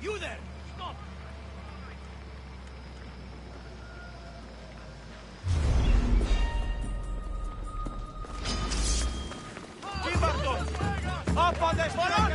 You there! Stop! Gibarton! Up on the spot!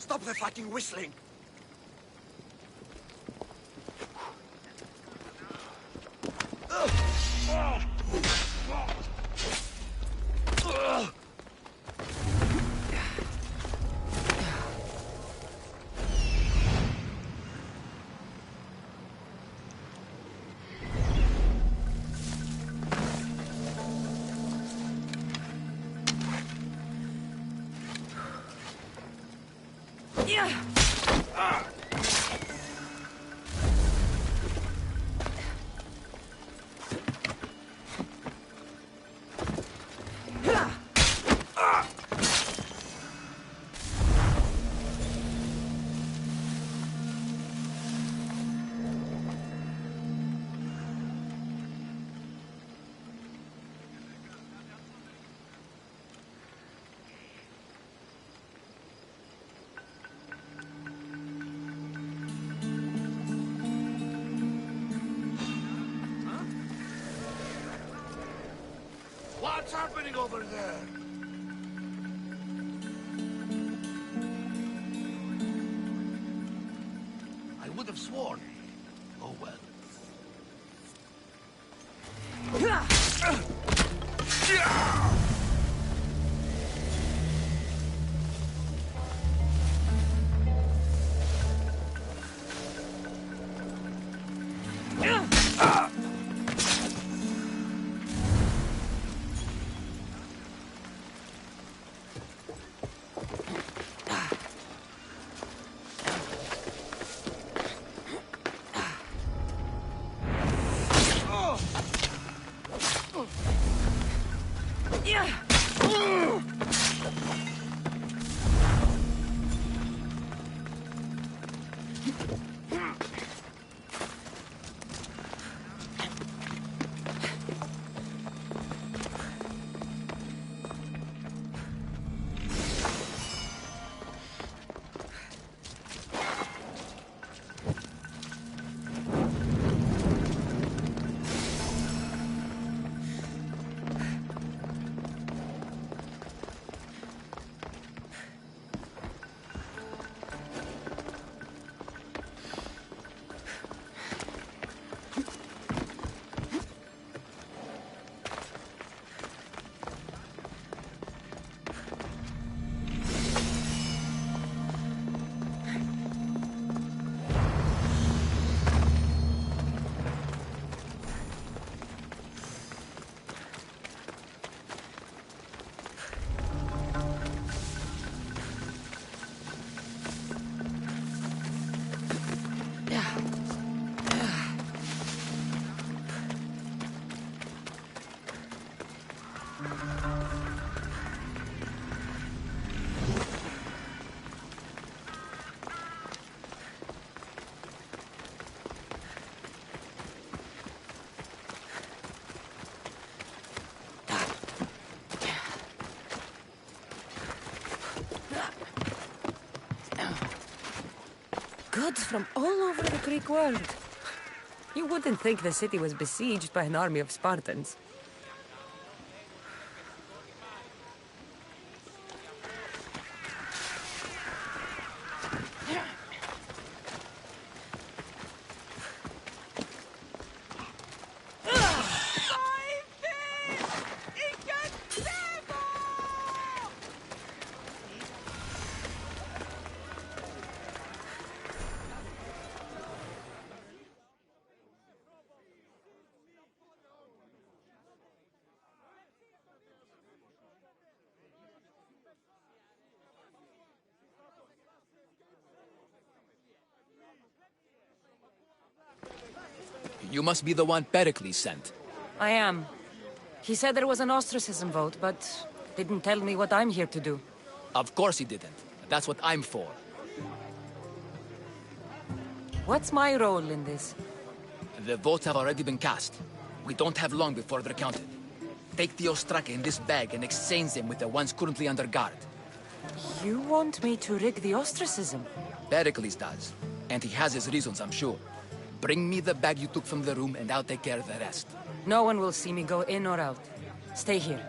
Stop the fucking whistling! What's happening over there? I would have sworn. Oh well. Goods from all over the Greek world. You wouldn't think the city was besieged by an army of Spartans. You must be the one Pericles sent. I am. He said there was an ostracism vote, but didn't tell me what I'm here to do. Of course he didn't. That's what I'm for. What's my role in this? The votes have already been cast. We don't have long before they're counted. Take the ostraka in this bag and exchange them with the ones currently under guard. You want me to rig the ostracism? Pericles does. And he has his reasons, I'm sure. Bring me the bag you took from the room and I'll take care of the rest. No one will see me go in or out. Stay here.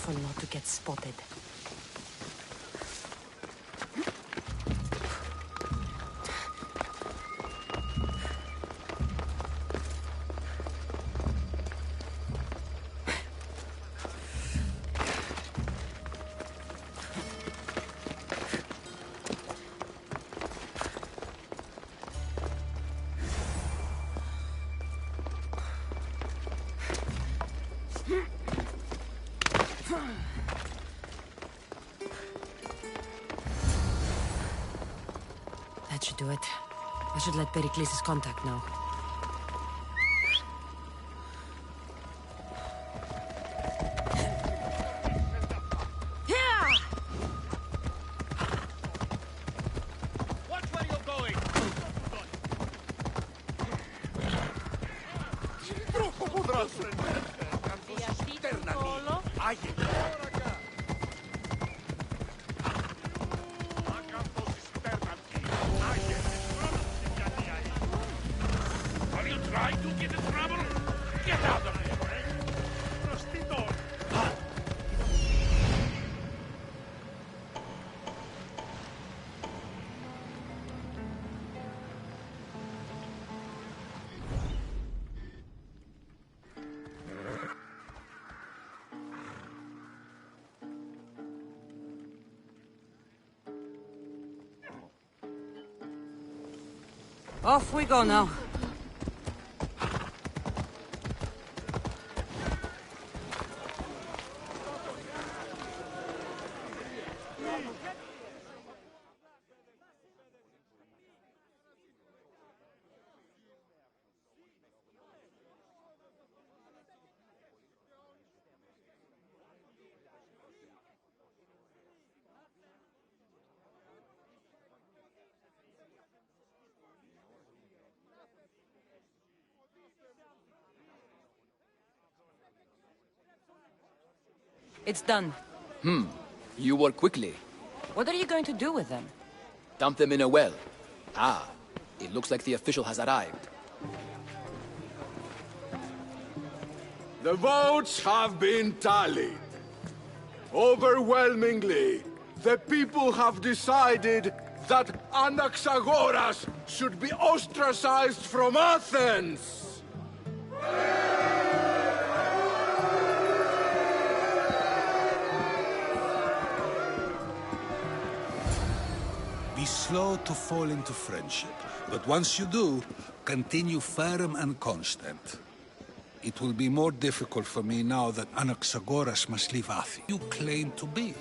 careful not to get spotted. That should do it. I should let Pericles' contact know. Watch where you're going! Are you trying to get in trouble? Get out of here! Off we go now. It's done. You work quickly. What are you going to do with them? Dump them in a well. Ah, it looks like the official has arrived. The votes have been tallied. Overwhelmingly, the people have decided that Anaxagoras should be ostracized from Athens! Be slow to fall into friendship, but once you do, continue firm and constant. It will be more difficult for me now that Anaxagoras must leave Athens. You claim to be.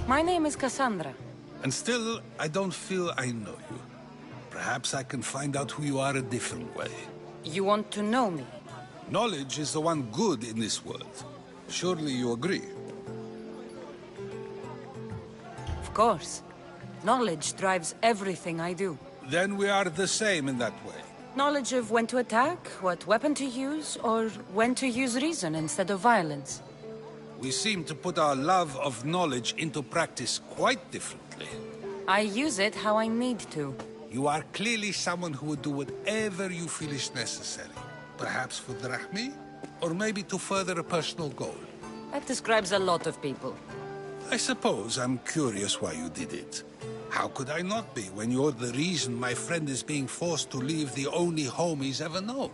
My name is Cassandra. And still, I don't feel I know you. Perhaps I can find out who you are a different way. You want to know me? Knowledge is the one good in this world. Surely you agree? Of course. Knowledge drives everything I do. Then we are the same in that way. Knowledge of when to attack, what weapon to use, or when to use reason instead of violence. We seem to put our love of knowledge into practice quite differently. I use it how I need to. You are clearly someone who would do whatever you feel is necessary. Perhaps for drachmi, or maybe to further a personal goal. That describes a lot of people. I suppose I'm curious why you did it. How could I not be when you're the reason my friend is being forced to leave the only home he's ever known?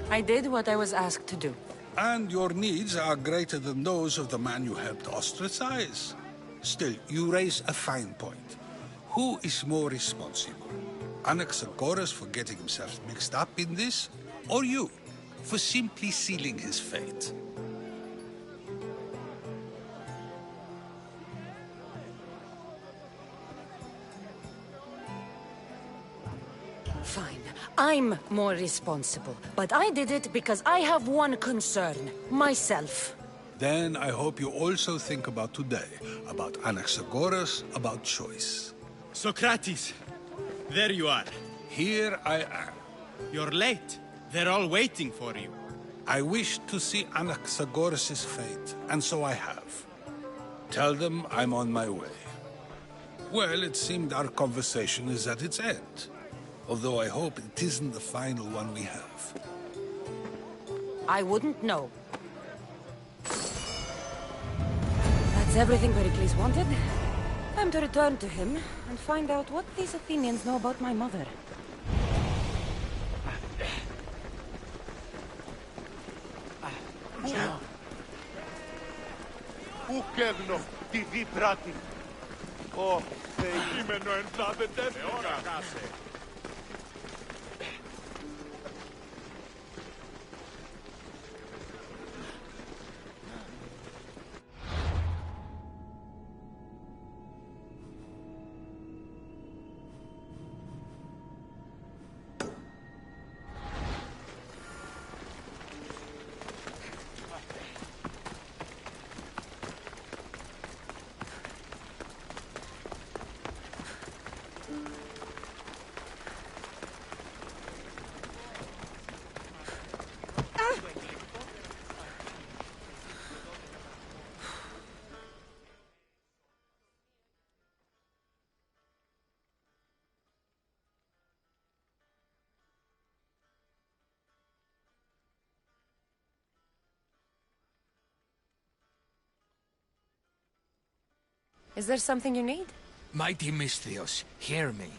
I did what I was asked to do. And your needs are greater than those of the man you helped ostracize. Still, you raise a fine point. Who is more responsible? Anaxagoras for getting himself mixed up in this? Or you, for simply sealing his fate? Fine. I'm more responsible. But I did it because I have one concern. Myself. Then I hope you also think about today. About Anaxagoras, about choice. Socrates! There you are. Here I am. You're late. They're all waiting for you. I wish to see Anaxagoras' fate, and so I have. Tell them I'm on my way. Well, it seemed our conversation is at its end. Although I hope it isn't the final one we have. I wouldn't know. That's everything Pericles wanted. Time to return to him and find out what these Athenians know about my mother. Πού καίγνω τη δίπρατη. Ω, κείμενο εντάδεται. Με ώρα κάσε. Is there something you need? Mighty Misthios, hear me.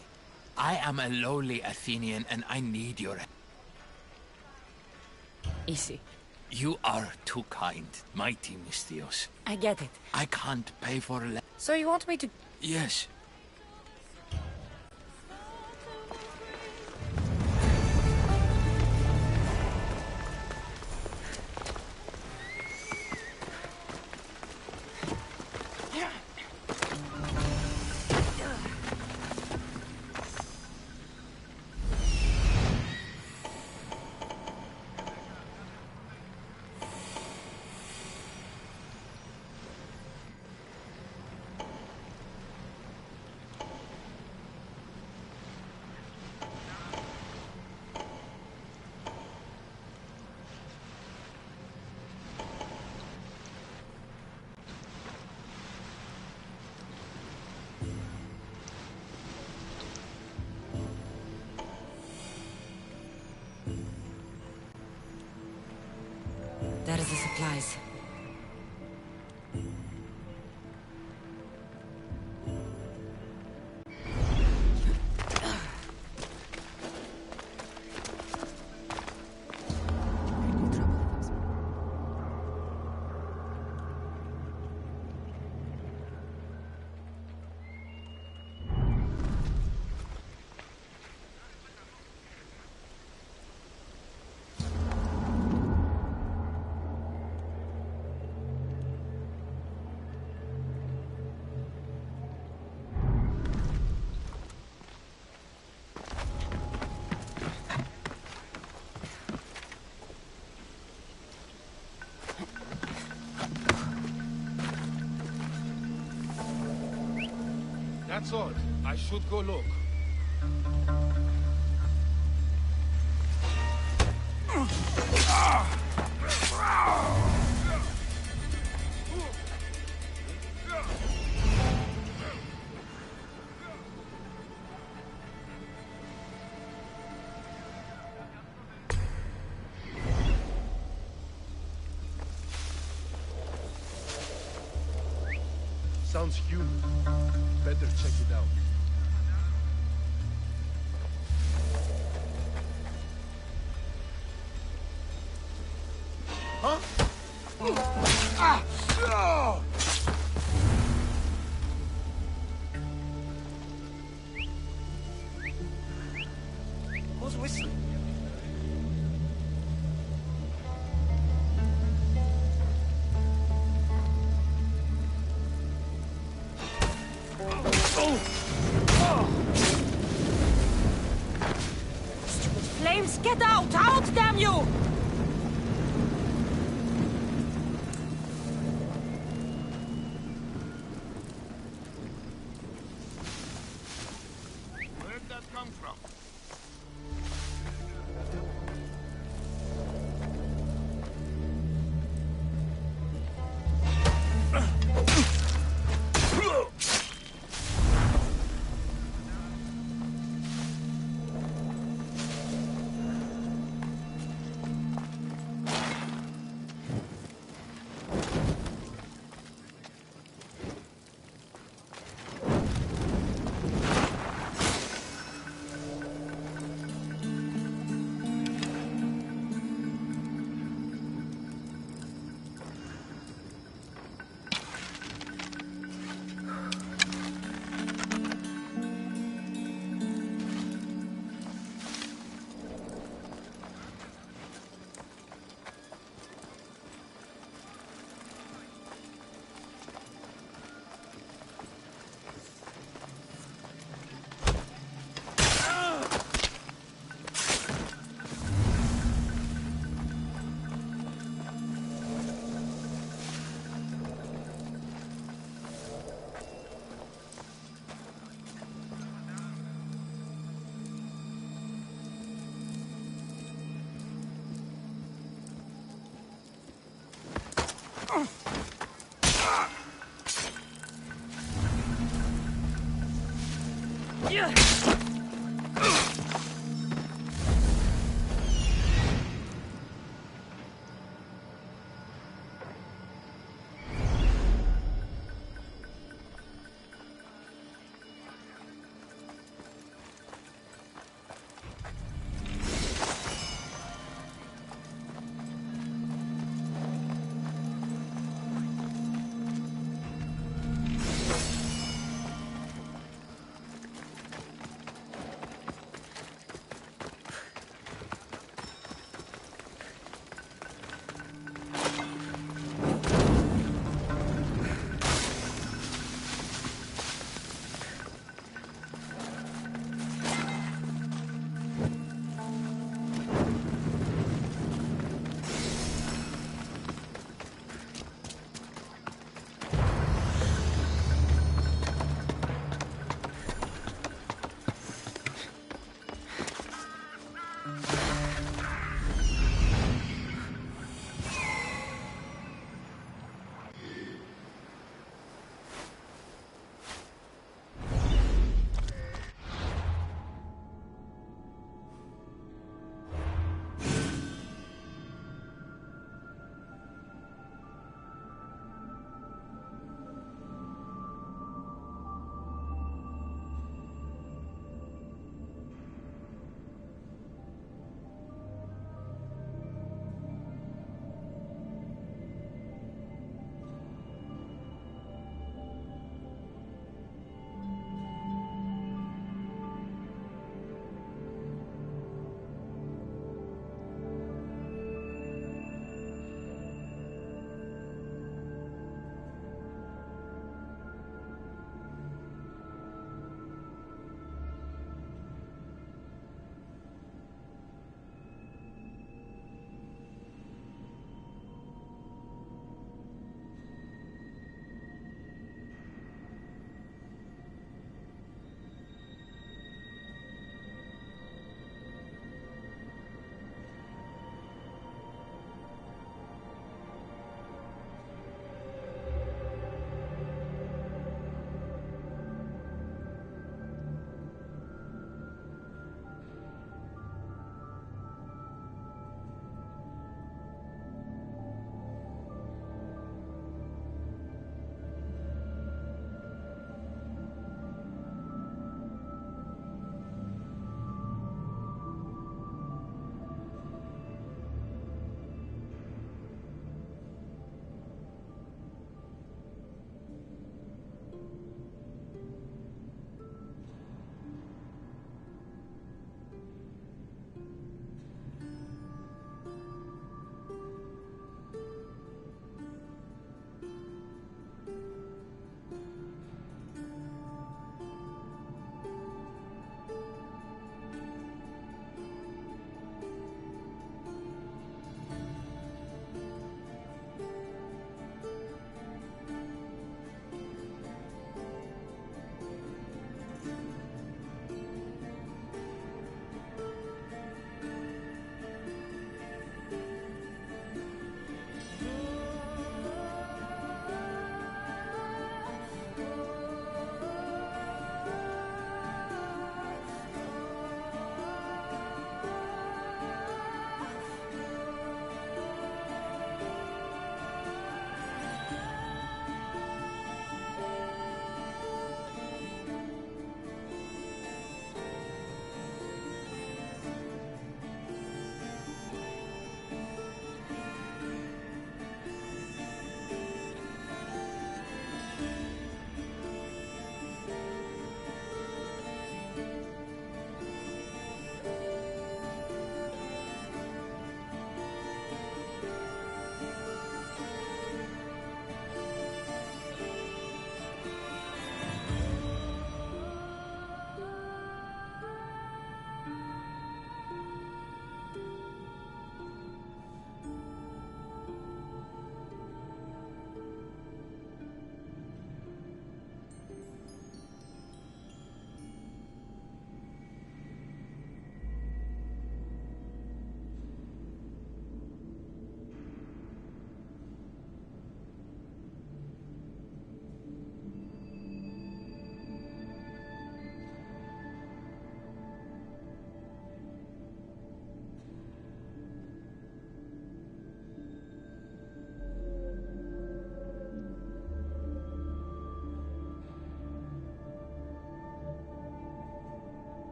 I am a lowly Athenian and I need your help. Easy. You are too kind, Mighty Misthios. I get it. I can't pay for So you want me to... Yes. There's the supplies. That's odd. I should go look. Sounds human. Better check it out. Huh? Ah! Oh! Who's whistling? Flames, get out! Out, damn you! Where'd that come from?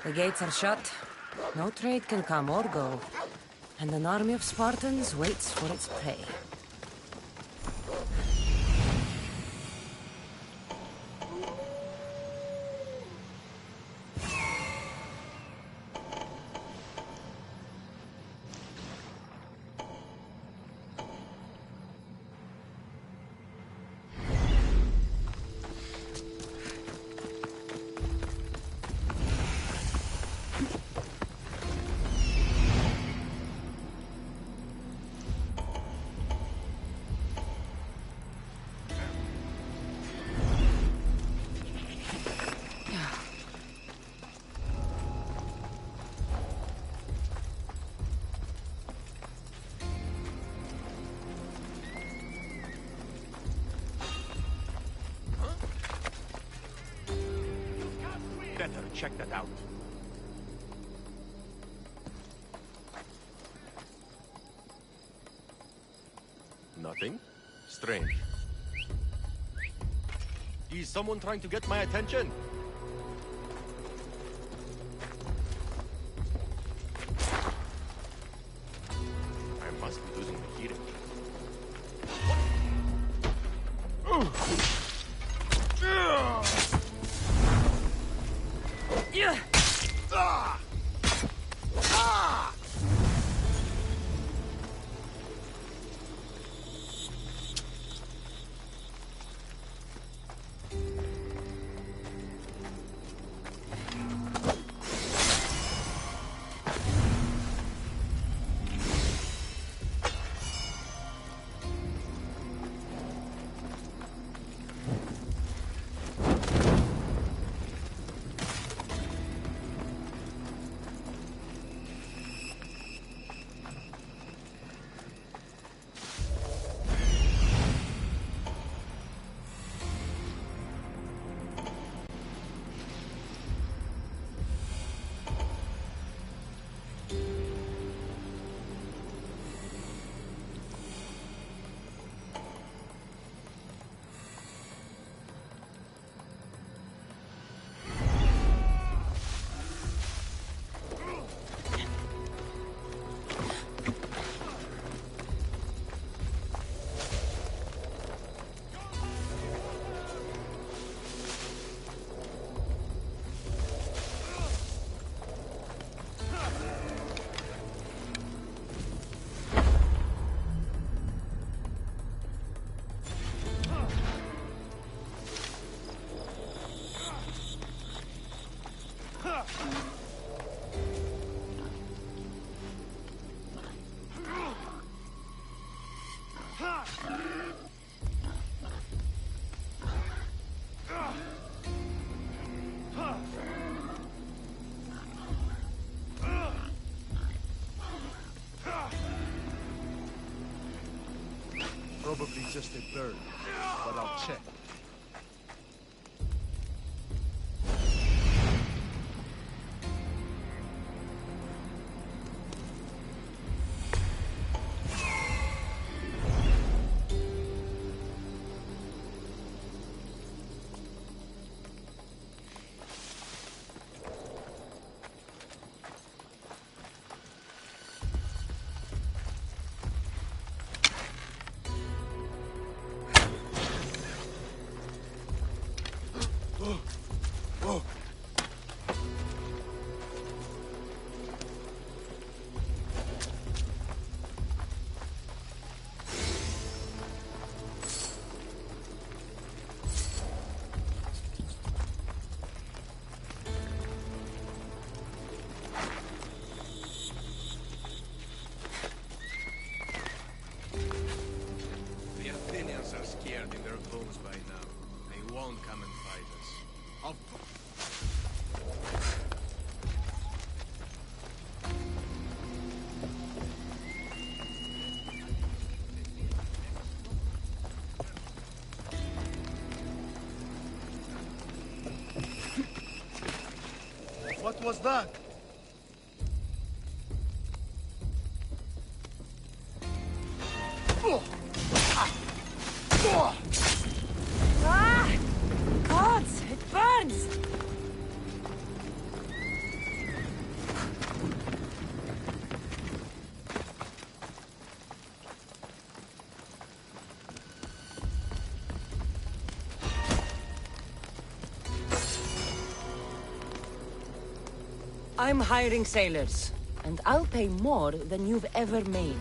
The gates are shut. No trade can come or go. And an army of Spartans waits for its prey. Better check that out. Nothing? Strange. Is someone trying to get my attention? I must be losing the hearing. Probably just a bird, but I'll check. What was that? Ah! Gods, it burns! I'm hiring sailors, and I'll pay more than you've ever made.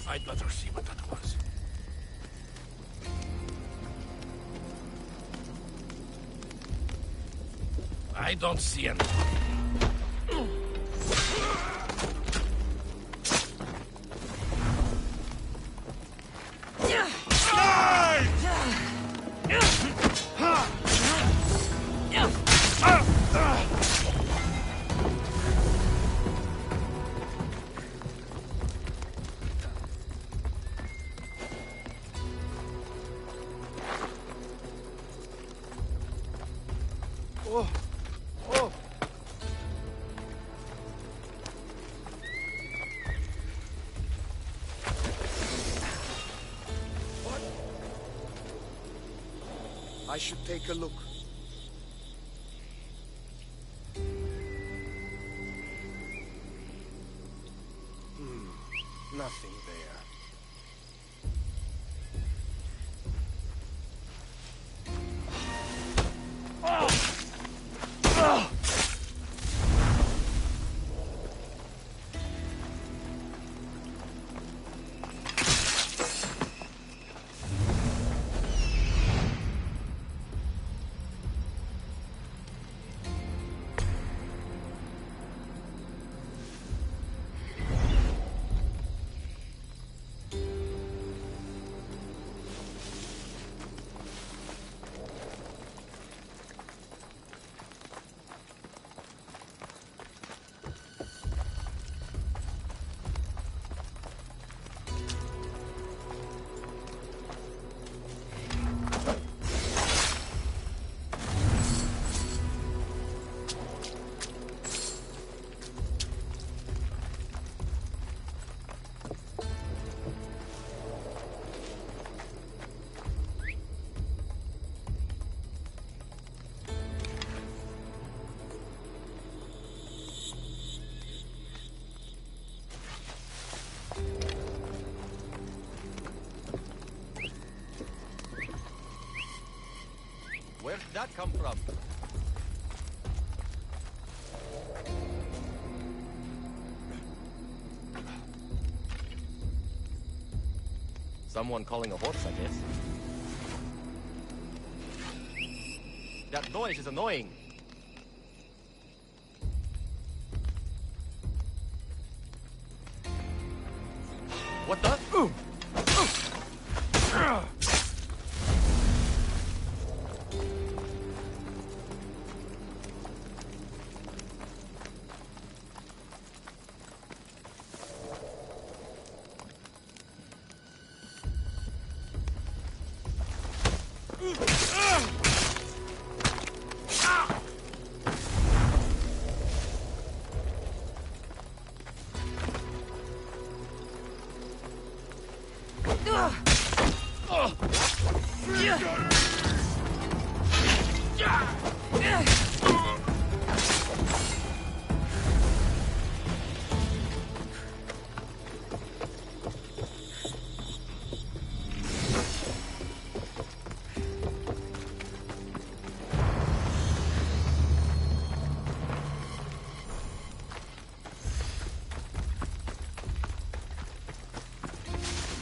I'd better see what that was. I don't see anything. Oh! Oh! I should take a look. Nothing there. Where'd that come from? Someone calling a horse, I guess. That noise is annoying. What the?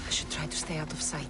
I should try to stay out of sight.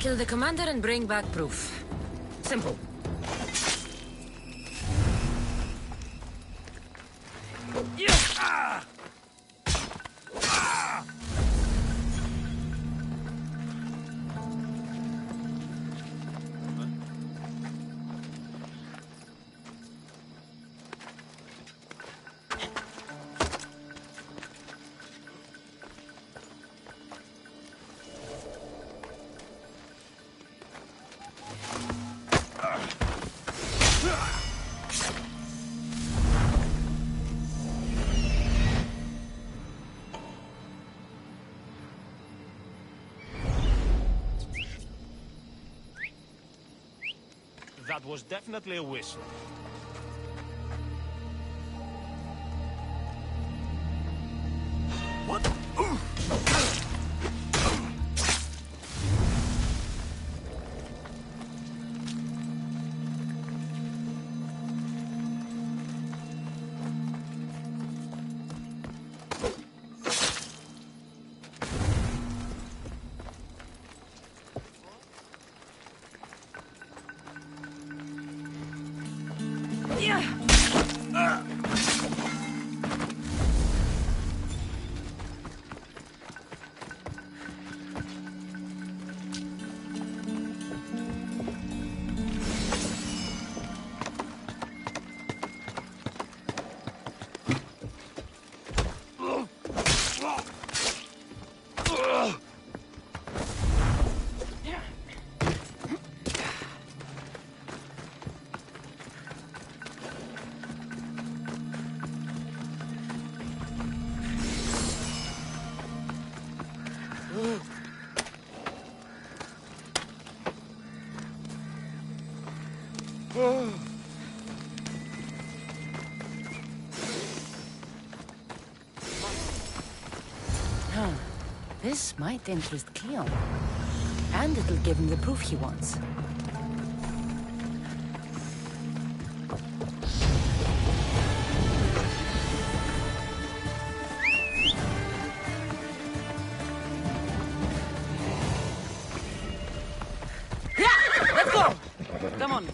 Kill the commander and bring back proof. Simple. That was definitely a whistle. What? This might interest Cleon. And it'll give him the proof he wants. Yeah! Let's go! Come on.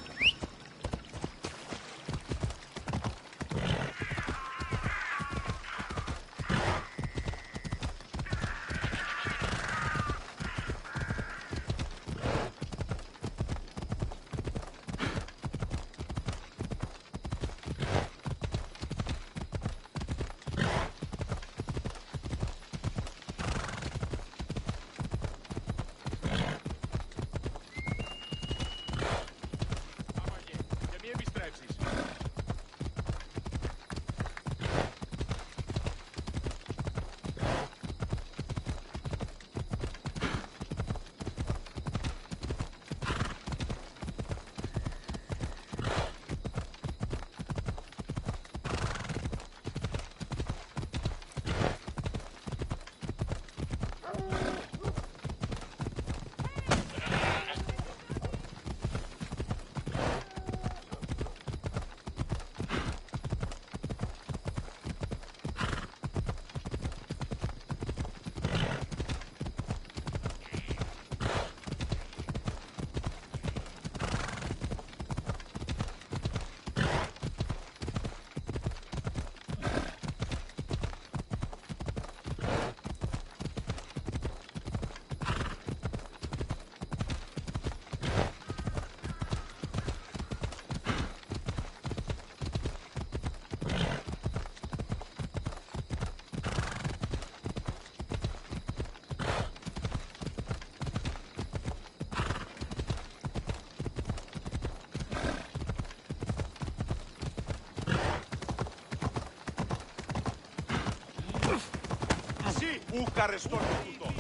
Ούκαρες τον τούτο.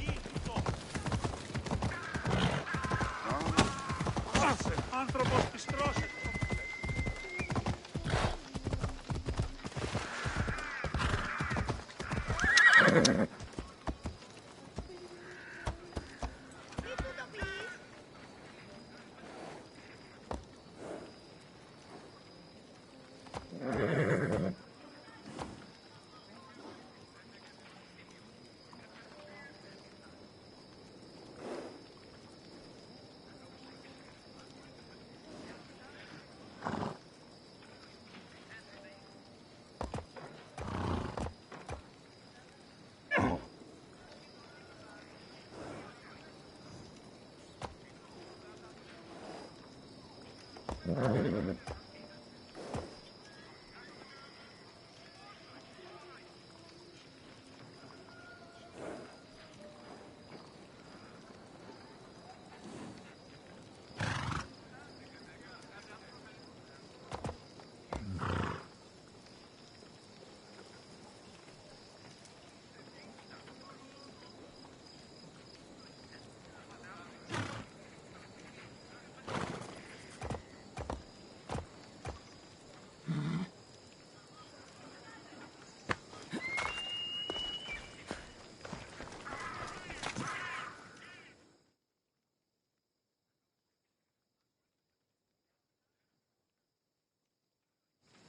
Άσε, άνθρωπος της τρώσης.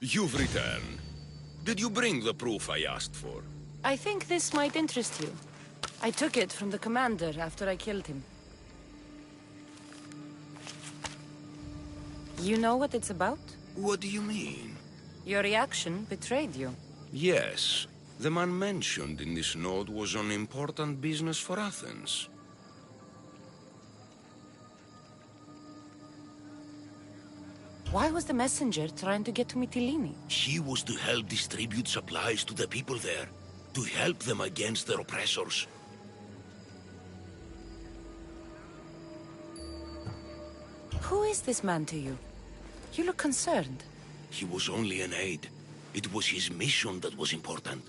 You've returned. Did you bring the proof I asked for? I think this might interest you. I took it from the commander after I killed him. You know what it's about? What do you mean? Your reaction betrayed you. Yes. The man mentioned in this note was on important business for Athens. Why was the messenger trying to get to Mytilene? He was to help distribute supplies to the people there, to help them against their oppressors. Who is this man to you? You look concerned. He was only an aide. It was his mission that was important.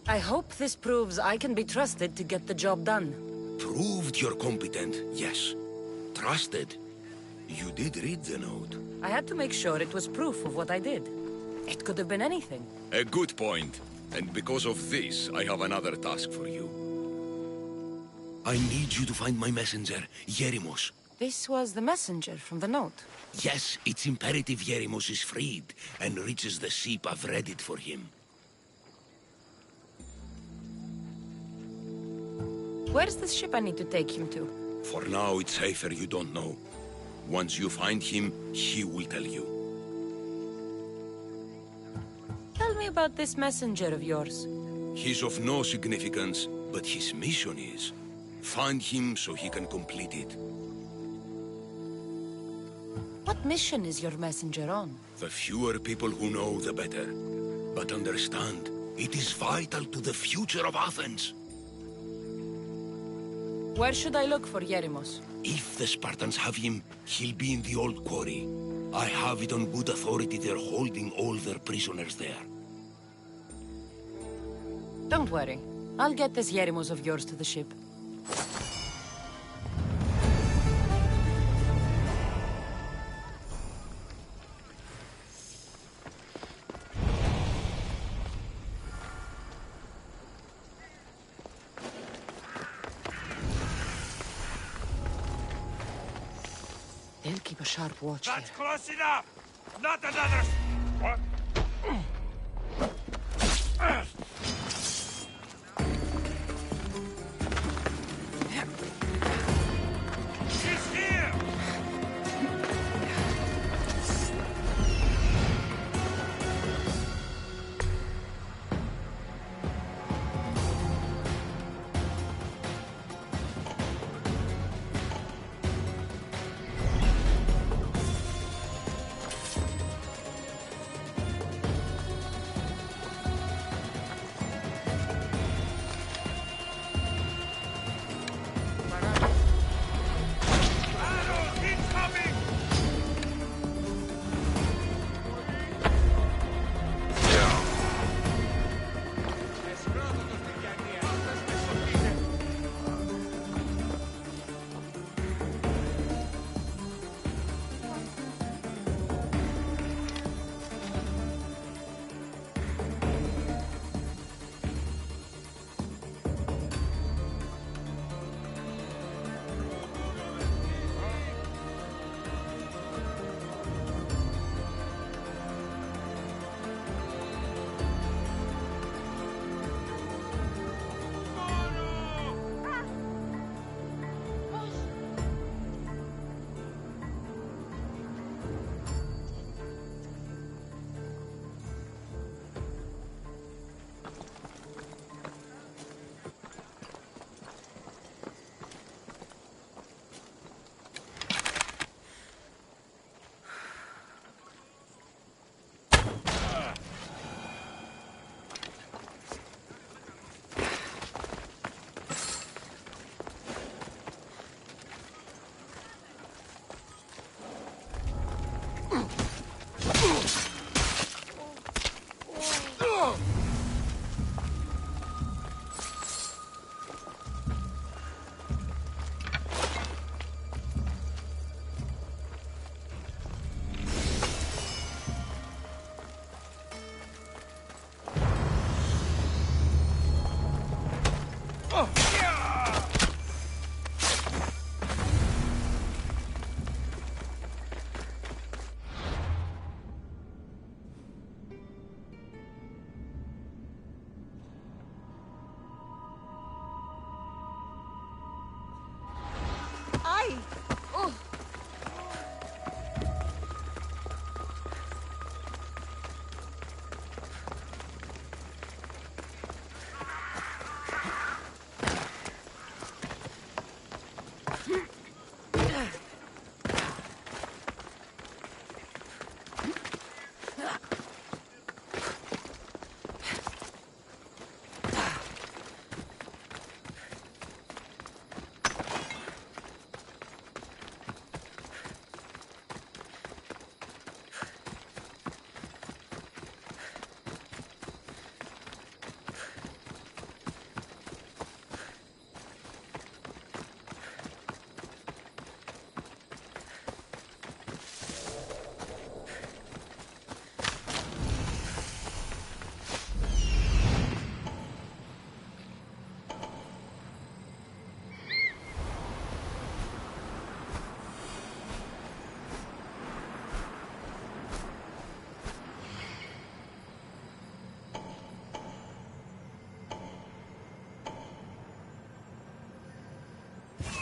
I hope this proves I can be trusted to get the job done. Proved you're competent, yes. Trusted. You did read the note. I had to make sure it was proof of what I did. It could have been anything. A good point. And because of this, I have another task for you. I need you to find my messenger, Yerimos. This was the messenger from the note. Yes, it's imperative Yerimos is freed and reaches the ship. I've read it for him. Where's the ship I need to take him to? For now, it's safer you don't know. Once you find him, he will tell you. Tell me about this messenger of yours. He's of no significance, but his mission is. Find him so he can complete it. What mission is your messenger on? The fewer people who know, the better. But understand, it is vital to the future of Athens. Where should I look for Yerimos? If the Spartans have him, he'll be in the old quarry. I have it on good authority they're holding all their prisoners there. Don't worry. I'll get this Yerimos of yours to the ship. They'll keep a sharp watch here. That's close enough! Not another... What? She's here!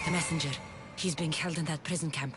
The messenger. He's being held in that prison camp.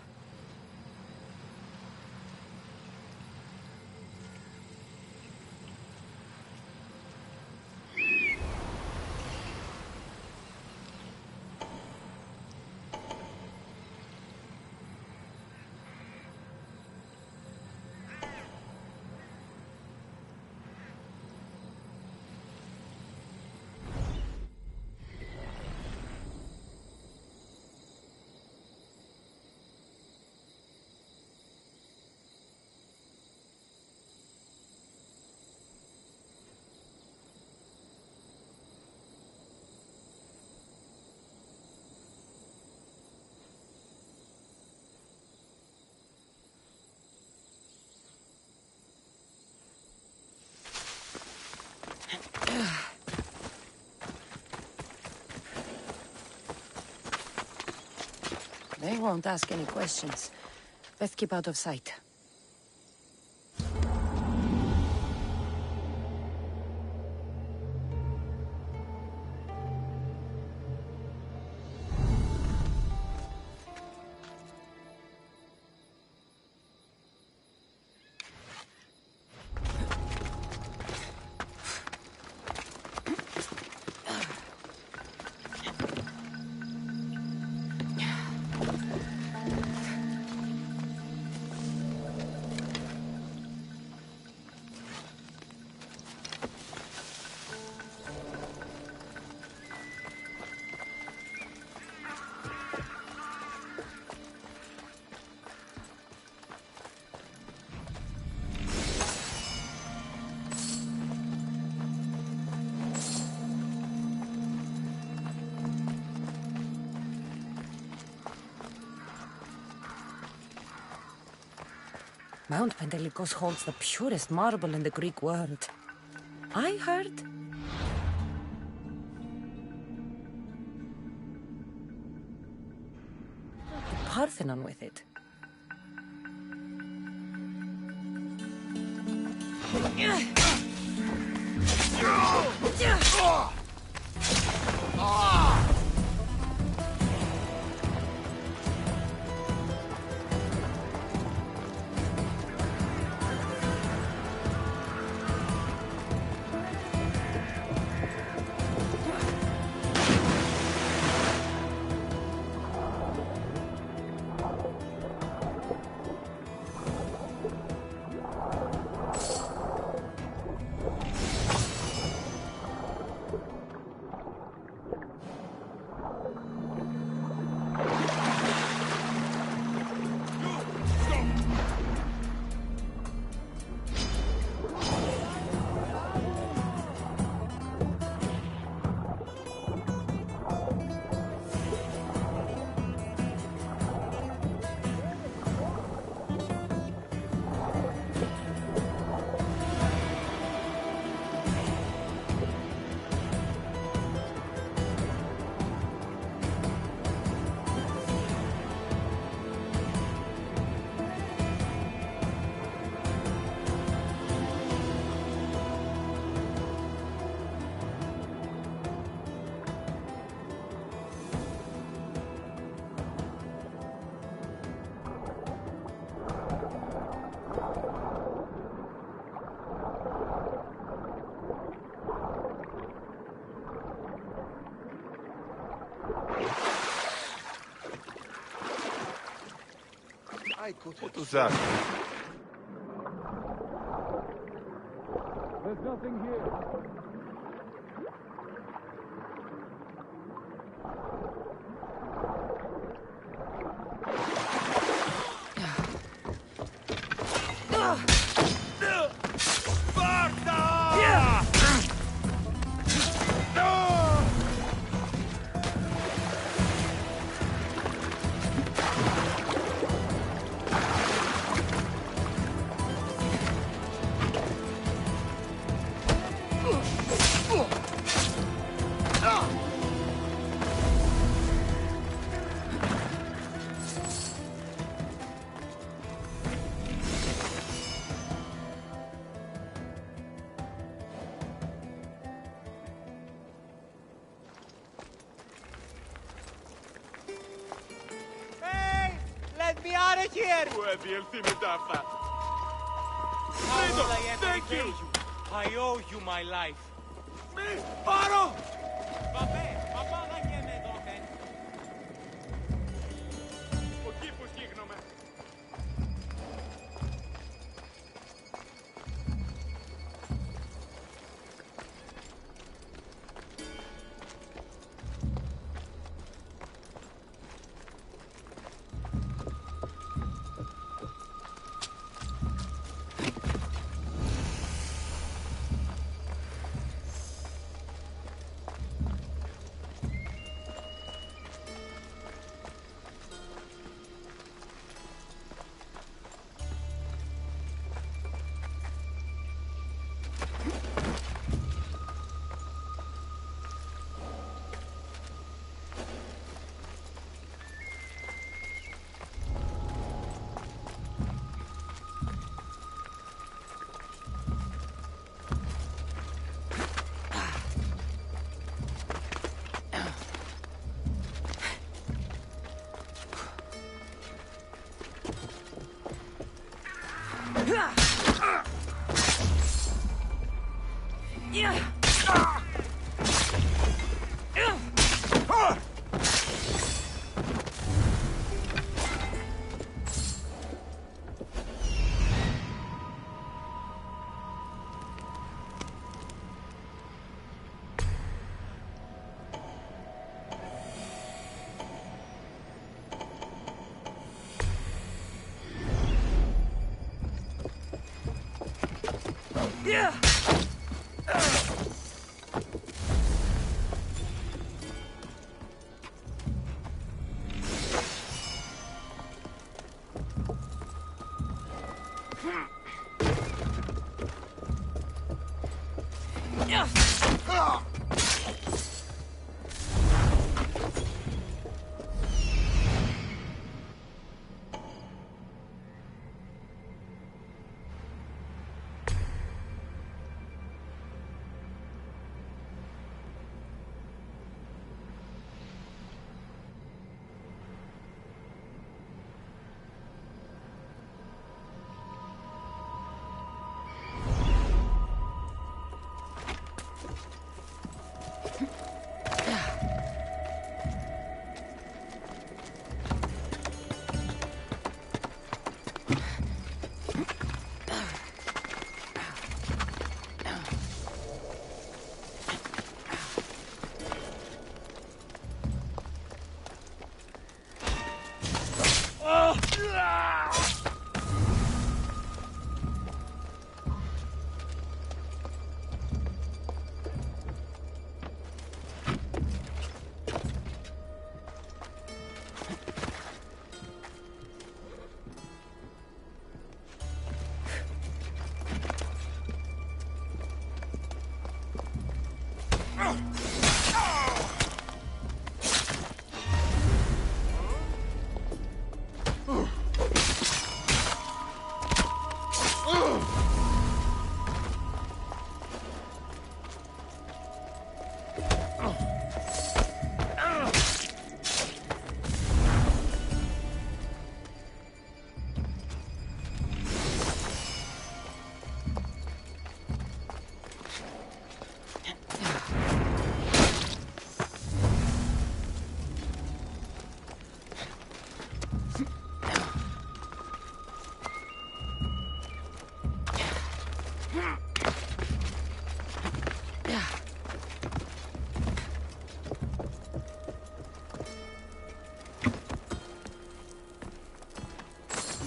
They won't ask any questions. Best keep out of sight. Mount Pentelicos holds the purest marble in the Greek world. I heard... the Parthenon with it. What was that? There's nothing here. me out of here! How will I ever repay you? I owe you my life. Vabbè, ma guarda che me dote.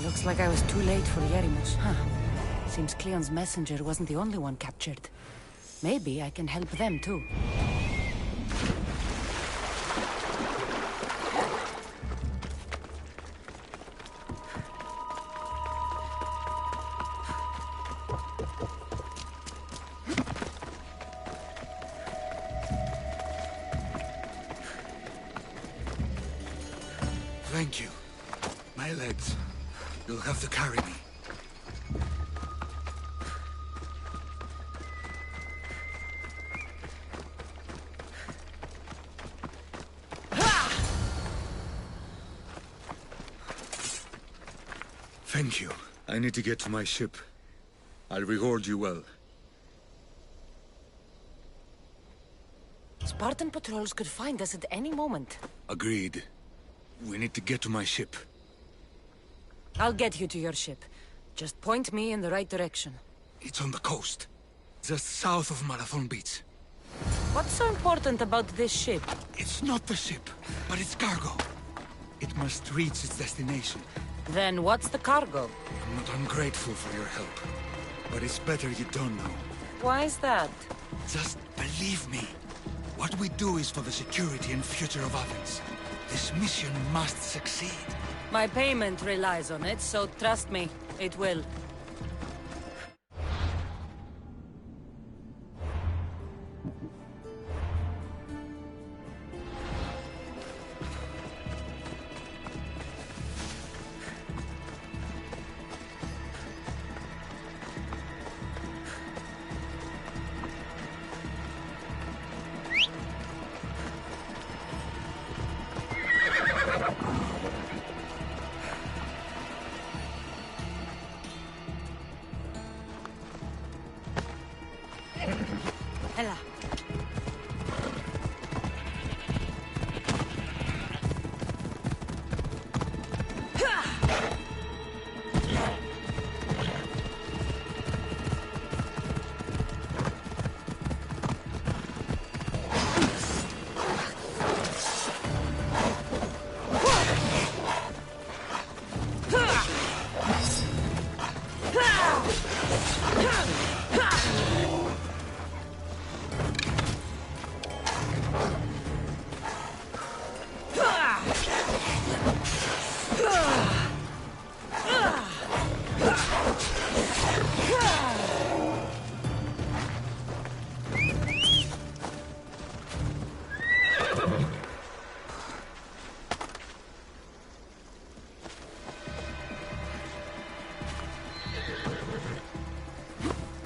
Looks like I was too late for Yerimos, huh? Seems Cleon's messenger wasn't the only one captured. Maybe I can help them too. Thank you. My legs. You'll have to carry me. Thank you. I need to get to my ship. I'll reward you well. Spartan patrols could find us at any moment. Agreed. We need to get to my ship. I'll get you to your ship. Just point me in the right direction. It's on the coast. Just south of Marathon Beach. What's so important about this ship? It's not the ship, but its cargo. It must reach its destination. Then what's the cargo? I'm not ungrateful for your help, but it's better you don't know. Why is that? Just believe me. What we do is for the security and future of Athens. This mission must succeed. My payment relies on it, so trust me, it will. Hela.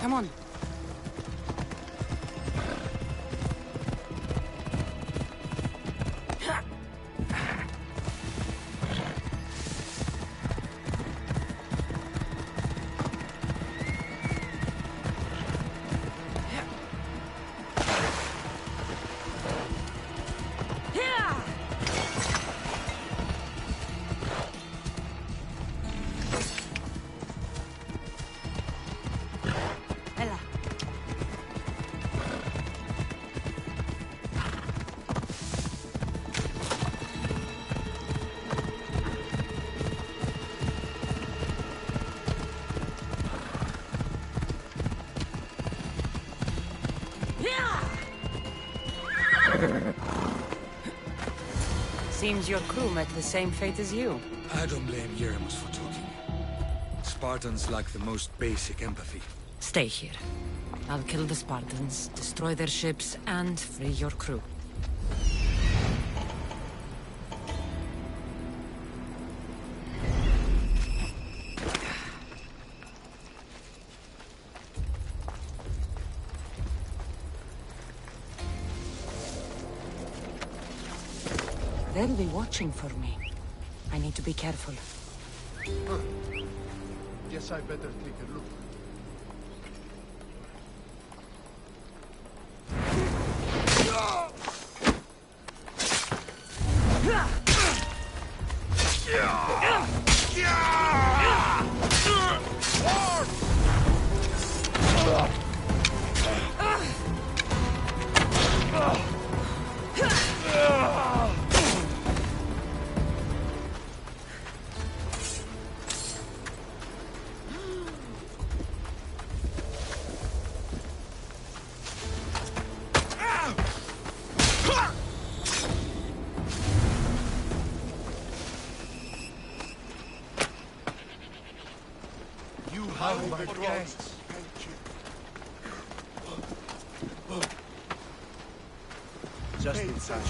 Come on. Seems your crew met the same fate as you. I don't blame Yeremus for talking. Spartans lack the most basic empathy. Stay here. I'll kill the Spartans, destroy their ships, and free your crew. They'll be watching for me. I need to be careful. Guess I better take a look. My thanks. Just in time.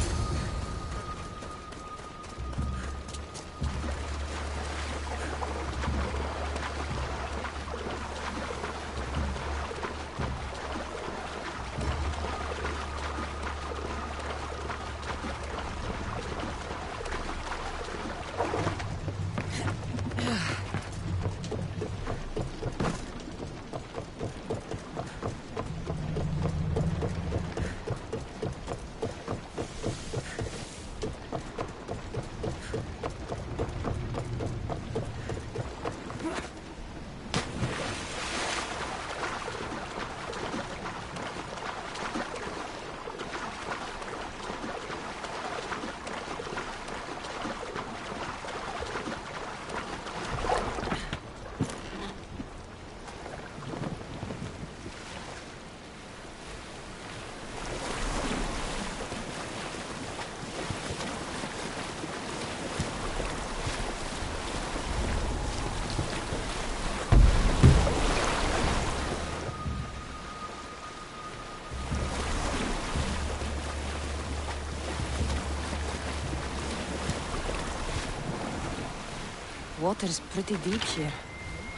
Water's pretty deep here.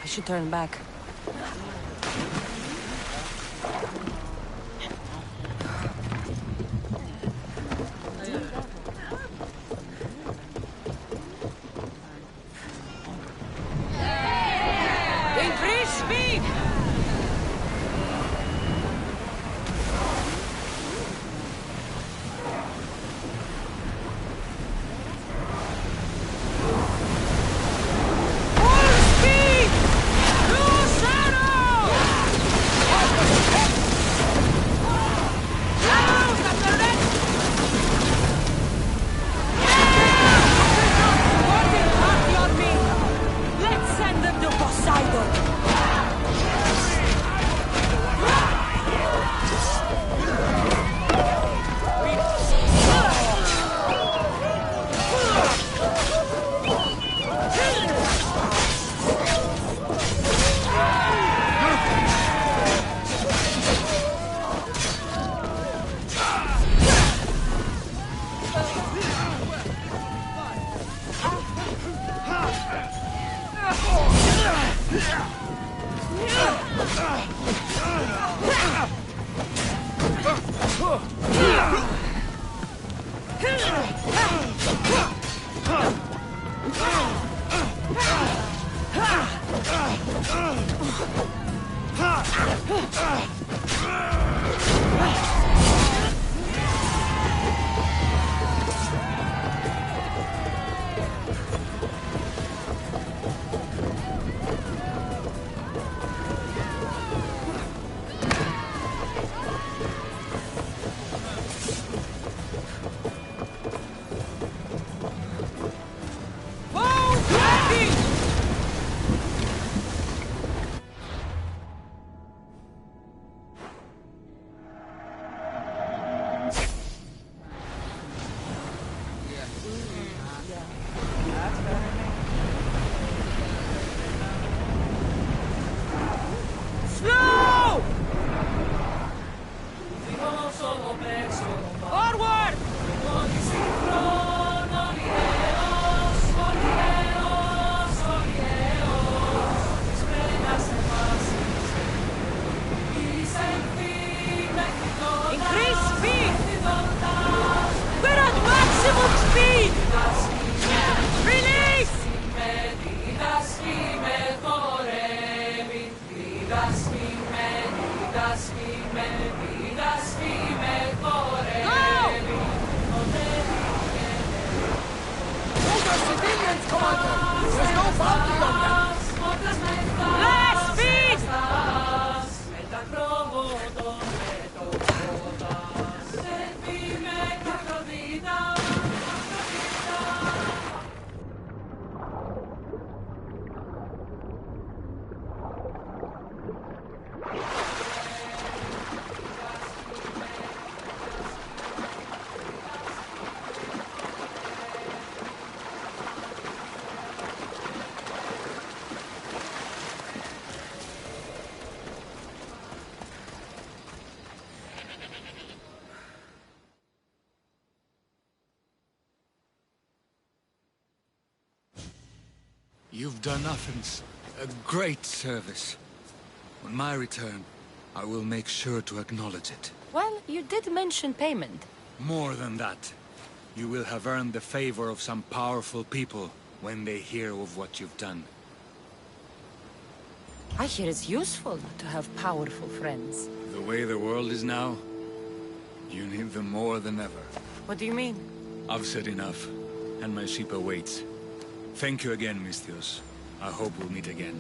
I should turn back. Increase speed! You've done Athens a great service. On my return, I will make sure to acknowledge it. Well, you did mention payment. More than that, you will have earned the favor of some powerful people when they hear of what you've done. I hear it's useful to have powerful friends. The way the world is now, you need them more than ever. What do you mean? I've said enough, and my ship awaits. Thank you again, Misthios. I hope we'll meet again.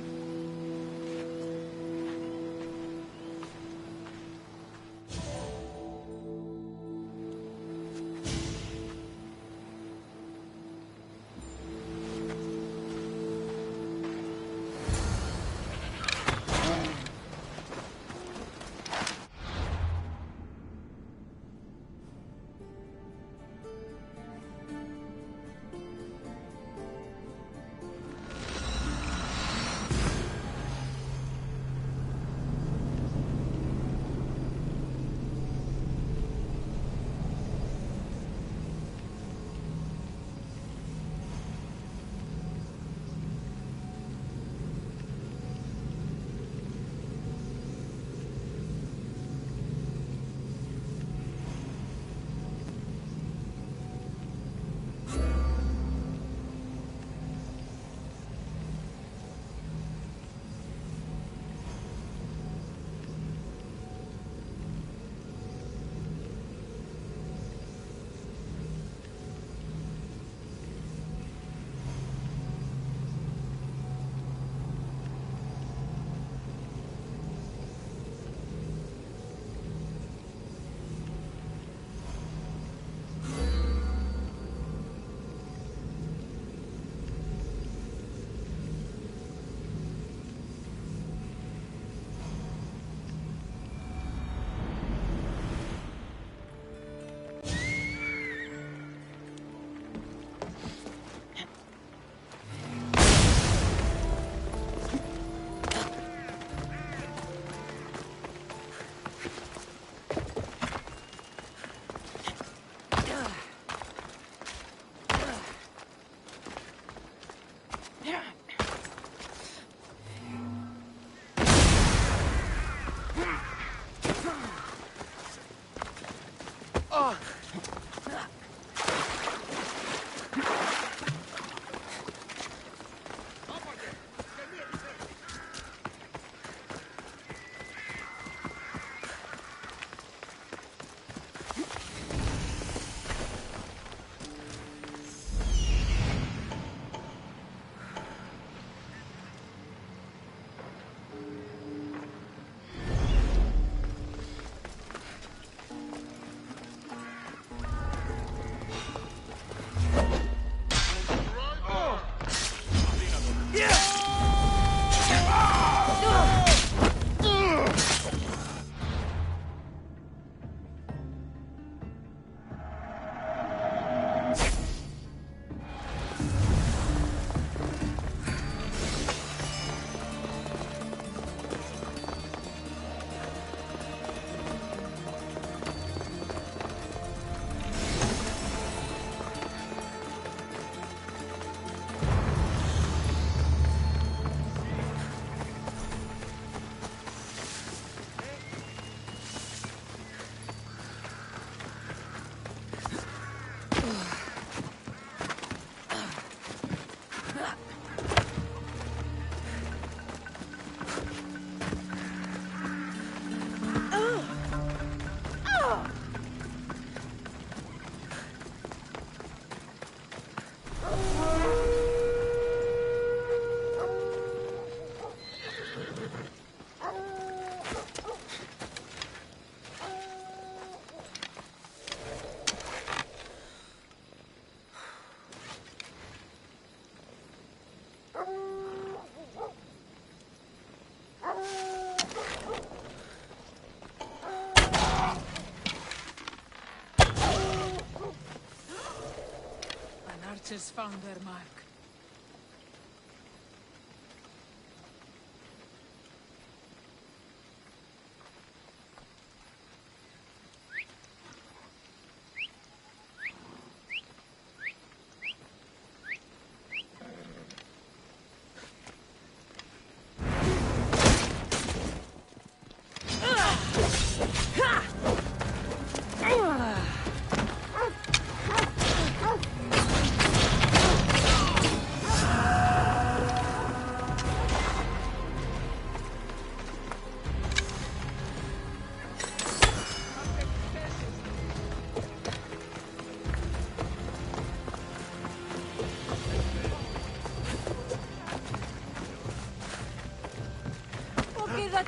Archers found their mark.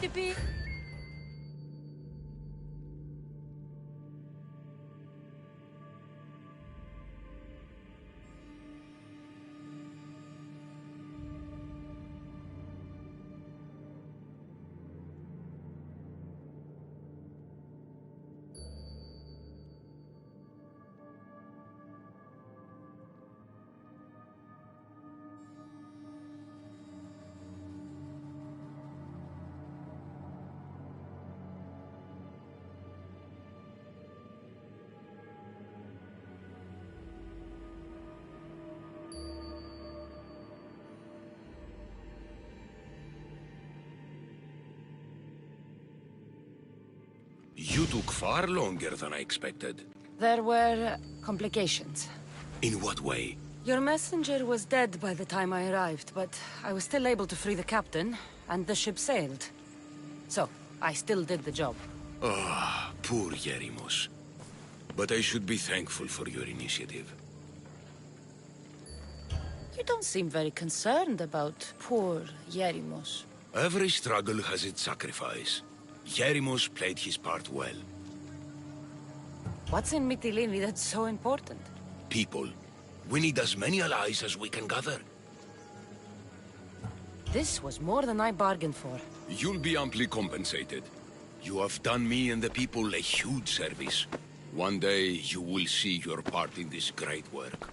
Tippy. You took far longer than I expected. There were complications. In what way? Your messenger was dead by the time I arrived, but I was still able to free the captain, and the ship sailed. So, I still did the job. Ah, poor Yerimos. But I should be thankful for your initiative. You don't seem very concerned about poor Yerimos. Every struggle has its sacrifice. Yerimos played his part well. What's in Mytilene that's so important? People. We need as many allies as we can gather. This was more than I bargained for. You'll be amply compensated. You have done me and the people a huge service. One day, you will see your part in this great work.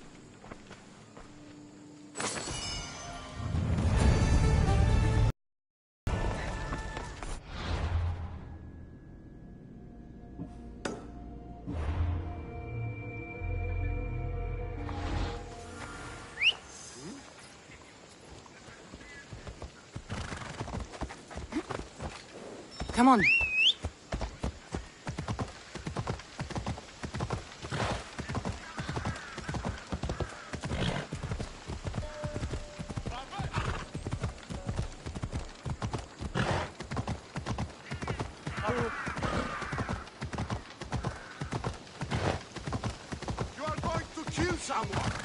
Come on. someone!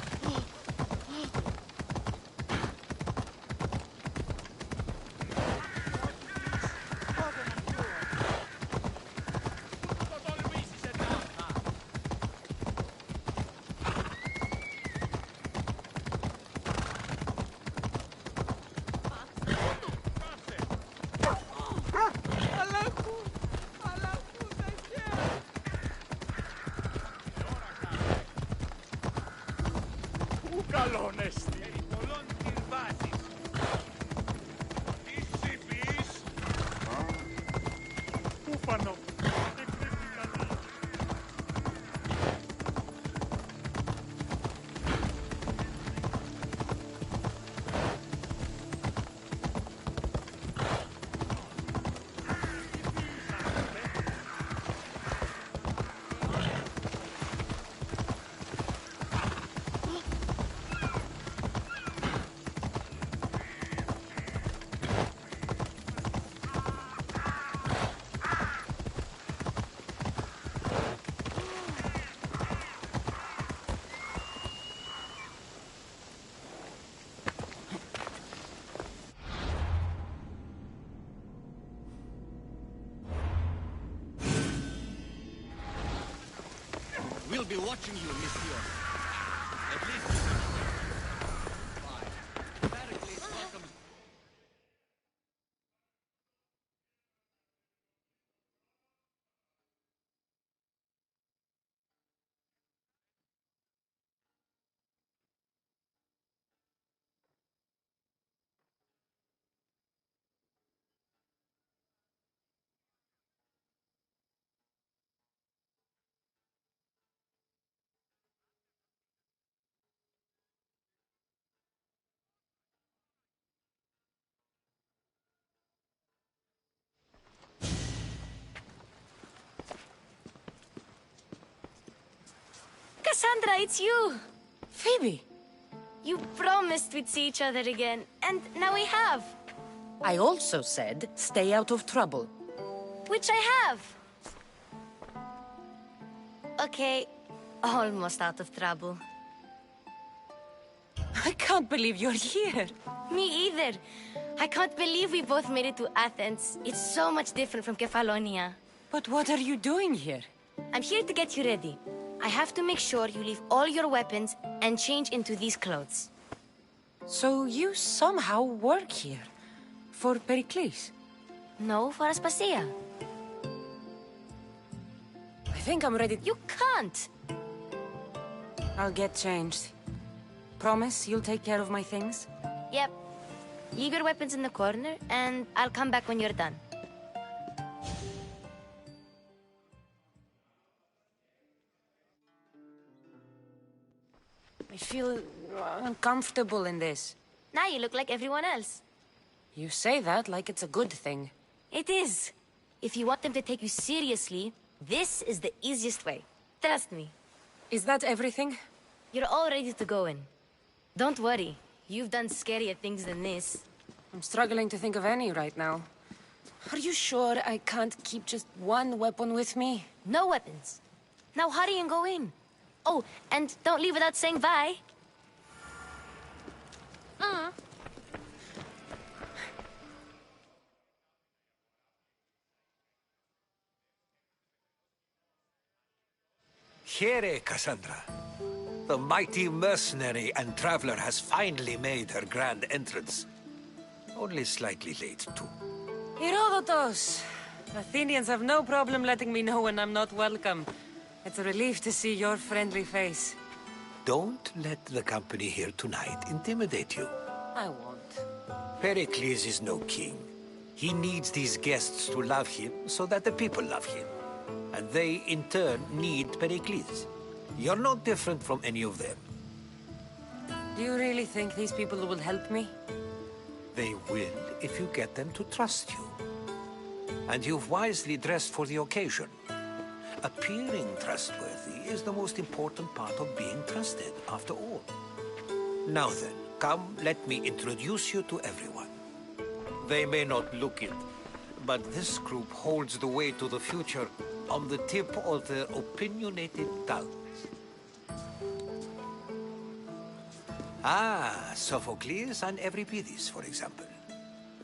We'll be watching you, Monsieur. At least you Fine. Pericles welcomes... Cassandra, it's you! Phoebe! You promised we'd see each other again, and now we have. I also said, stay out of trouble. Which I have. Okay, almost out of trouble. I can't believe you're here. Me either. I can't believe we both made it to Athens. It's so much different from Kefalonia. But what are you doing here? I'm here to get you ready. I have to make sure you leave all your weapons and change into these clothes. So you somehow work here? For Pericles? No, for Aspasia. I think I'm ready. You can't! I'll get changed. Promise you'll take care of my things? Yep. Leave your weapons in the corner, and I'll come back when you're done. I feel uncomfortable in this. Now you look like everyone else. You say that like it's a good thing. It is. If you want them to take you seriously, this is the easiest way. Trust me. Is that everything? You're all ready to go in. Don't worry. You've done scarier things than this. I'm struggling to think of any right now. Are you sure I can't keep just one weapon with me? No weapons. Now hurry and go in. Oh, and don't leave without saying bye. Here, Cassandra. The mighty mercenary and traveler has finally made her grand entrance. Only slightly late, too. Herodotus! Athenians have no problem letting me know when I'm not welcome. It's a relief to see your friendly face. Don't let the company here tonight intimidate you. I won't. Pericles is no king. He needs these guests to love him so that the people love him. And they, in turn, need Pericles. You're no different from any of them. Do you really think these people will help me? They will if you get them to trust you. And you've wisely dressed for the occasion. Appearing trustworthy is the most important part of being trusted, after all. Now then, come, let me introduce you to everyone. They may not look it, but this group holds the way to the future on the tip of their opinionated tongues. Ah, Sophocles and Euripides, for example.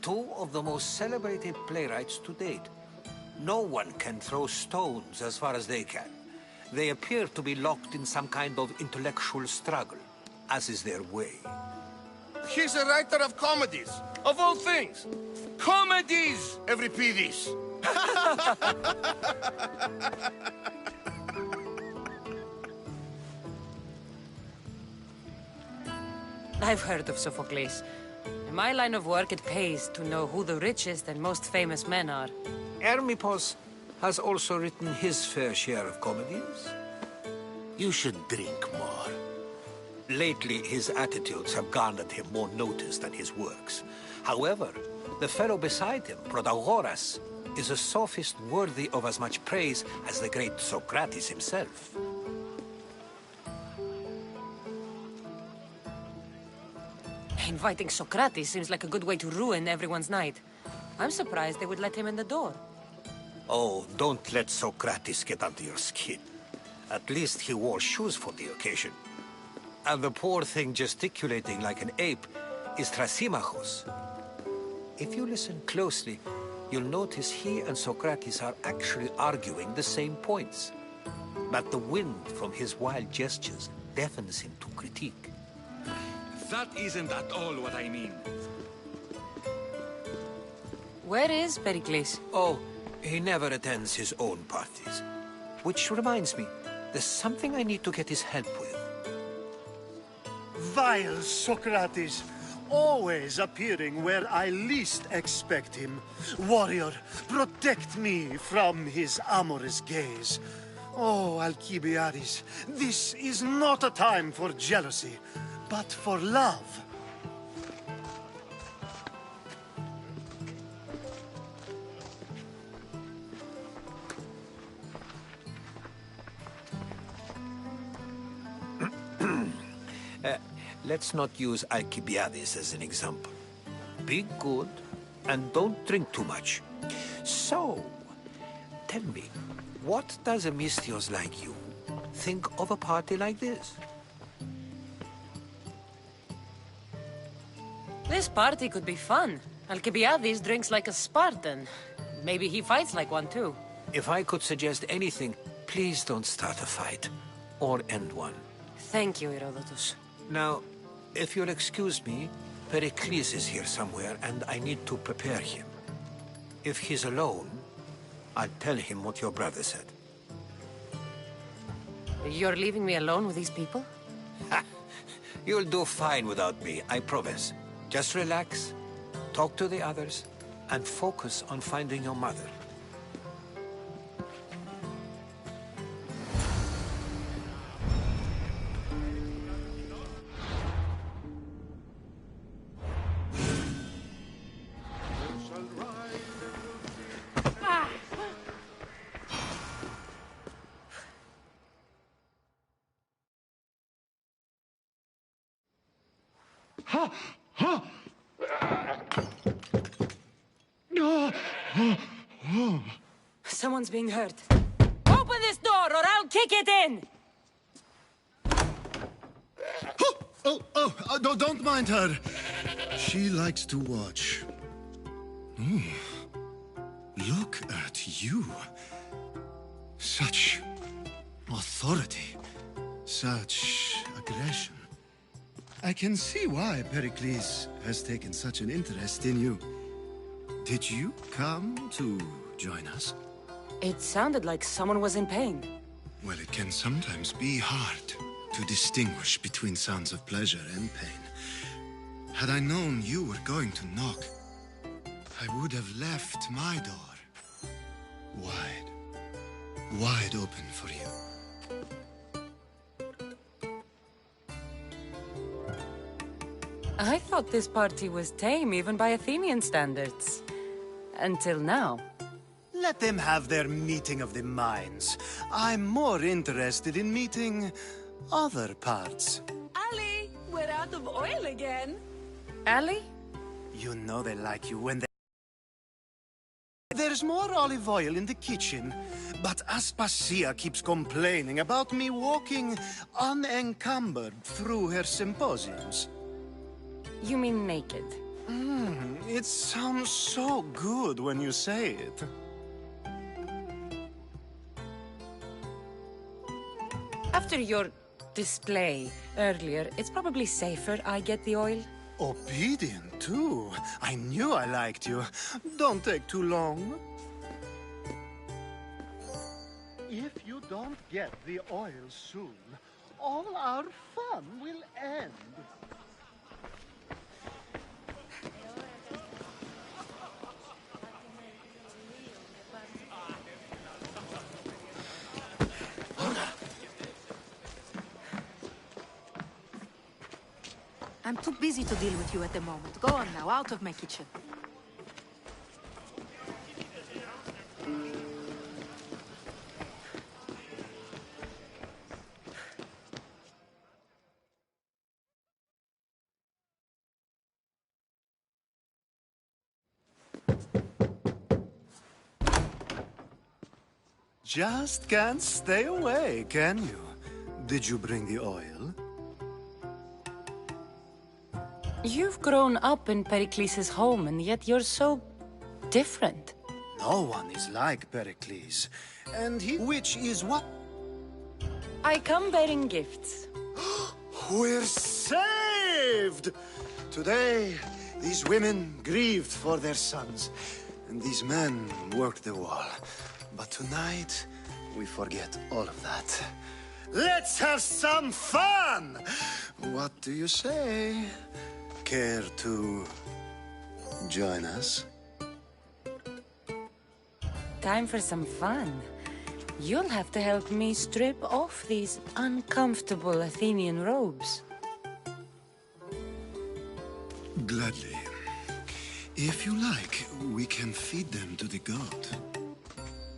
Two of the most celebrated playwrights to date. No one can throw stones as far as they can. They appear to be locked in some kind of intellectual struggle, as is their way. He's a writer of comedies, of all things. Comedies, Euripides. I've heard of Sophocles. In my line of work, it pays to know who the richest and most famous men are. Hermippos has also written his fair share of comedies. You should drink more. Lately, his attitudes have garnered him more notice than his works. However, the fellow beside him, Protagoras, is a sophist worthy of as much praise as the great Socrates himself. Inviting Socrates seems like a good way to ruin everyone's night. I'm surprised they would let him in the door. Oh, don't let Socrates get under your skin. At least he wore shoes for the occasion. And the poor thing gesticulating like an ape is Thrasymachos. If you listen closely, you'll notice he and Socrates are actually arguing the same points. But the wind from his wild gestures deafens him to critique. That isn't at all what I mean. Where is Pericles? Oh, he never attends his own parties. Which reminds me, there's something I need to get his help with. Vile Socrates, always appearing where I least expect him. Warrior, protect me from his amorous gaze. Oh, Alcibiades, this is not a time for jealousy, but for love. Let's not use Alcibiades as an example. Be good, and don't drink too much. So, tell me, what does a Misthios like you think of a party like this? This party could be fun. Alcibiades drinks like a Spartan. Maybe he fights like one too. If I could suggest anything, please don't start a fight, or end one. Thank you, Herodotus. Now, if you'll excuse me, Pericles is here somewhere, and I need to prepare him. If he's alone, I'll tell him what your brother said. You're leaving me alone with these people? You'll do fine without me, I promise. Just relax, talk to the others, and focus on finding your mother. Someone's being hurt. Open this door or I'll kick it in! Don't mind her. She likes to watch. Look at you. Such authority. Such aggression. I can see why Pericles has taken such an interest in you. Did you come to join us? It sounded like someone was in pain. Well, it can sometimes be hard to distinguish between sounds of pleasure and pain. Had I known you were going to knock, I would have left my door wide open for you. I thought this party was tame even by Athenian standards. Until now. Let them have their meeting of the minds. I'm more interested in meeting other parts. Ali, we're out of oil again. Ali? You know they like you when they... There There's more olive oil in the kitchen, but Aspasia keeps complaining about me walking unencumbered through her symposiums. You mean naked? It sounds so good when you say it. After your display earlier, it's probably safer I get the oil. Obedient, too. I knew I liked you. Don't take too long. If you don't get the oil soon, all our fun will end. I'm too busy to deal with you at the moment. Go on now, out of my kitchen. Just can't stay away, can you? Did you bring the oil? You've grown up in Pericles' home, and yet you're so different. No one is like Pericles. And which is what? I come bearing gifts. We're saved! Today, these women grieved for their sons, and these men worked the wall. But tonight, we forget all of that. Let's have some fun! What do you say? Care to join us? Time for some fun. You'll have to help me strip off these uncomfortable Athenian robes. Gladly. If you like, we can feed them to the god.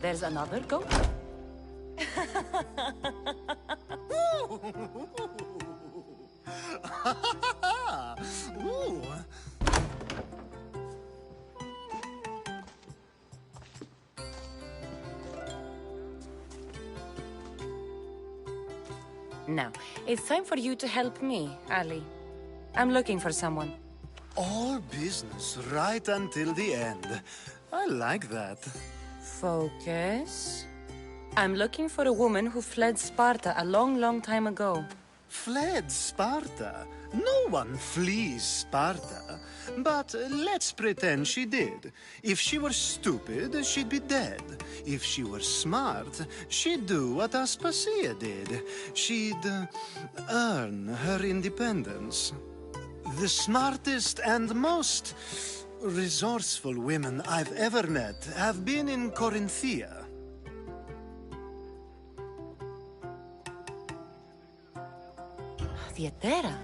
There's another goat? Ooh. Now, it's time for you to help me, Ali. I'm looking for someone. All business right until the end. I like that. Focus. I'm looking for a woman who fled Sparta a long, long time ago. Fled Sparta? No one flees Sparta. But let's pretend she did. If she were stupid, she'd be dead. If she were smart, she'd do what Aspasia did. She'd earn her independence. The smartest and most resourceful women I've ever met have been in Corinthia. Theatera?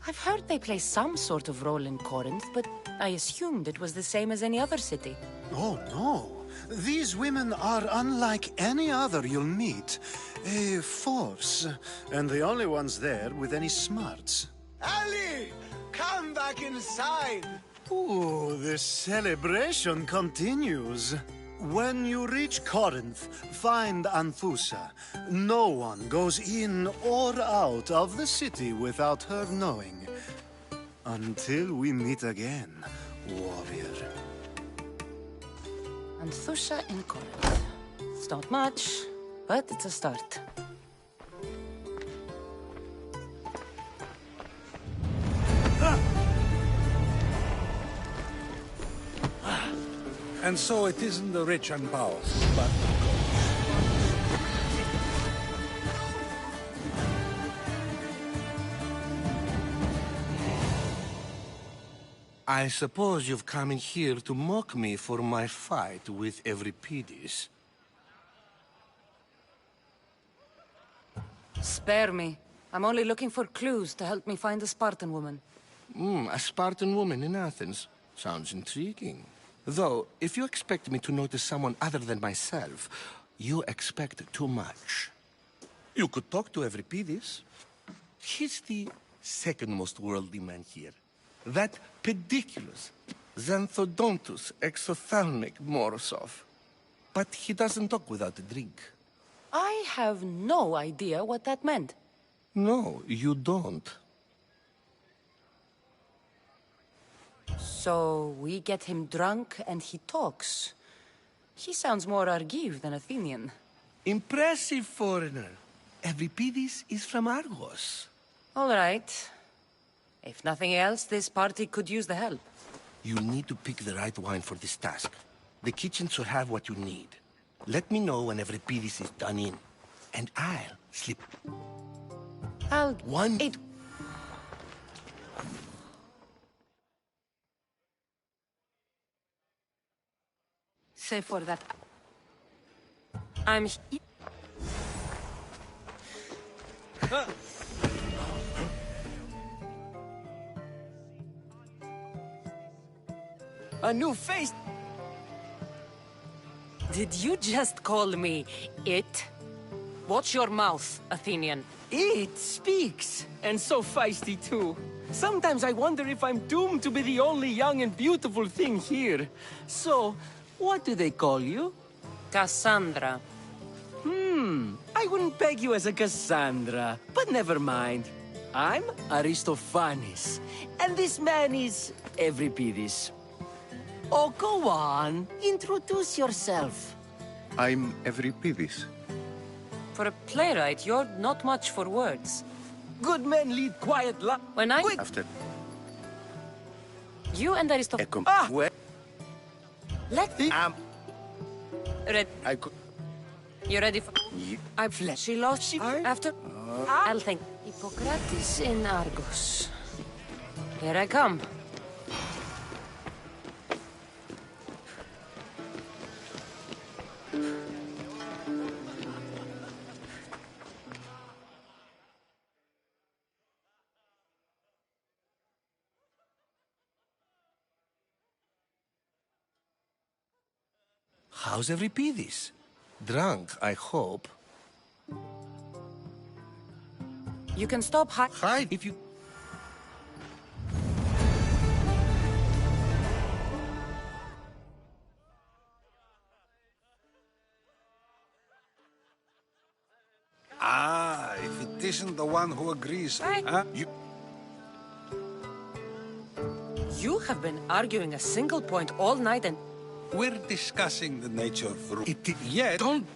I've heard they play some sort of role in Corinth, but I assumed it was the same as any other city. Oh, no. These women are unlike any other you'll meet. A force, and the only ones there with any smarts. Ali! Come back inside! Ooh, the celebration continues. When you reach Corinth, find Anthusa. No one goes in or out of the city without her knowing. Until we meet again, warrior. Anthusa in Corinth. It's not much, but it's a start. And so it isn't the rich and powerful, but I suppose you've come in here to mock me for my fight with Euripides. Spare me. I'm only looking for clues to help me find a Spartan woman. A Spartan woman in Athens. Sounds intriguing. Though, if you expect me to notice someone other than myself, you expect too much. You could talk to Euripides. He's the second most worldly man here. That pediculous, Xanthodontus exophthalmic Morosov. But he doesn't talk without a drink. I have no idea what that meant. No, you don't. So we get him drunk and he talks. He sounds more Argiv than Athenian. Impressive, foreigner. Euripides is from Argos. All right. If nothing else, this party could use the help. You'll need to pick the right wine for this task. The kitchen should have what you need. Let me know when Euripides is done in, and I'll slip. Say for that. I'm A new face! Did you just call me it? Watch your mouth, Athenian. It speaks, and so feisty too. Sometimes I wonder if I'm doomed to be the only young and beautiful thing here. So, what do they call you? Cassandra. I wouldn't peg you as a Cassandra, but never mind. I'm Aristophanes, and this man is Euripides. Oh, go on. Introduce yourself. I'm Euripides. For a playwright, you're not much for words. Good men lead quiet lives. When I... After... You and Aristophanes... Where? Let me... Ready. I could... You ready for... I'm fleshy lost after... I'll think. Hippocrates in Argos. Here I come. How's Euripides? Drunk, I hope. You can stop hide if you... If it isn't the one who agrees, You have been arguing a single point all night and... We're discussing the nature of... Don't...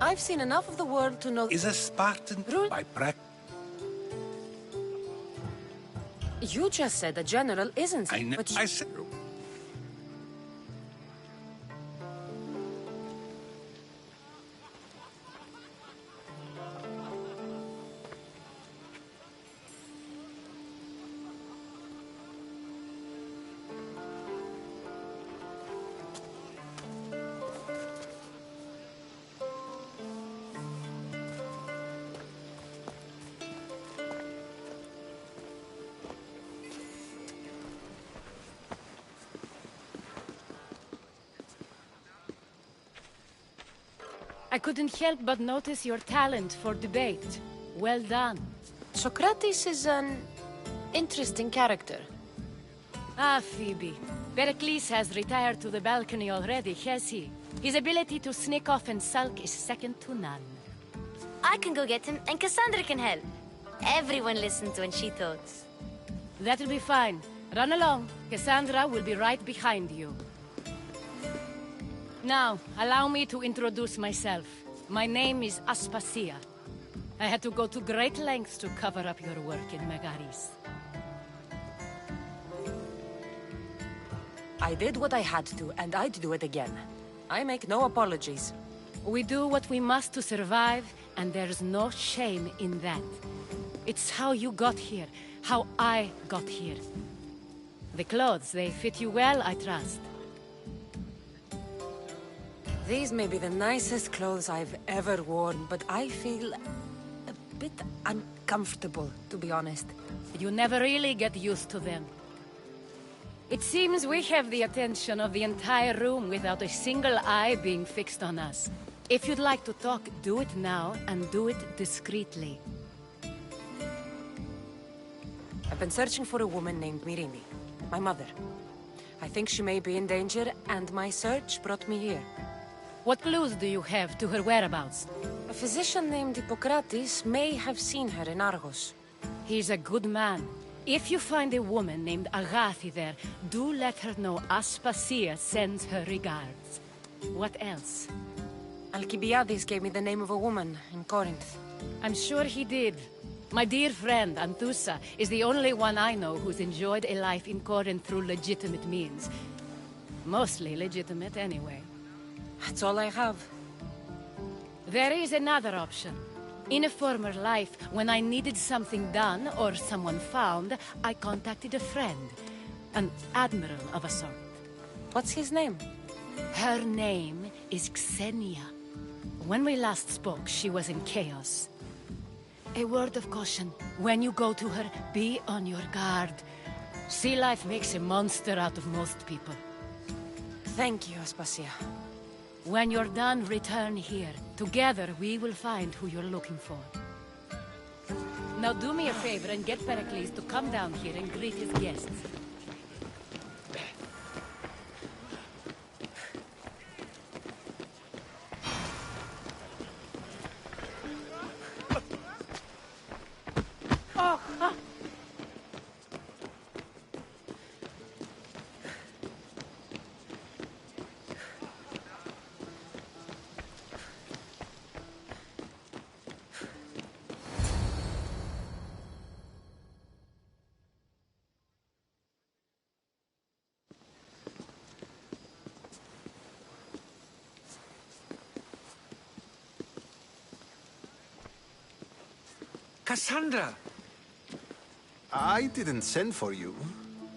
I've seen enough of the world to know... Is a Spartan by practice. You just said the general isn't... I know. But I said... I couldn't help but notice your talent for debate. Well done. Socrates is an interesting character. Ah, Phoebe. Pericles has retired to the balcony already, has he? His ability to sneak off and sulk is second to none. I can go get him, and Cassandra can help. Everyone listens when she talks. That'll be fine. Run along. Cassandra will be right behind you. Now, allow me to introduce myself. My name is Aspasia. I had to go to great lengths to cover up your work in Megaris. I did what I had to, and I'd do it again. I make no apologies. We do what we must to survive, and there's no shame in that. It's how you got here, how I got here. The clothes, they fit you well, I trust. These may be the nicest clothes I've ever worn, but I feel a bit uncomfortable, to be honest. You never really get used to them. It seems we have the attention of the entire room without a single eye being fixed on us. If you'd like to talk, do it now, and do it discreetly. A I've been searching for a woman named Mirimi, my mother. I think she may be in danger, and my search brought me here. What clues do you have to her whereabouts? A physician named Hippocrates may have seen her in Argos. He's a good man. If you find a woman named Agathi there, do let her know Aspasia sends her regards. What else? Alcibiades gave me the name of a woman in Corinth. I'm sure he did. My dear friend, Anthusa, is the only one I know who's enjoyed a life in Corinth through legitimate means. Mostly legitimate, anyway. That's all I have. There is another option. In a former life, when I needed something done or someone found, I contacted a friend. An admiral of a sort. What's his name? Her name is Xenia. When we last spoke, she was in chaos. A word of caution. When you go to her, be on your guard. Sea life makes a monster out of most people. Thank you, Aspasia. When you're done, return here. Together, we will find who you're looking for. Now do me a favor and get Pericles to come down here and greet his guests. Cassandra! I didn't send for you.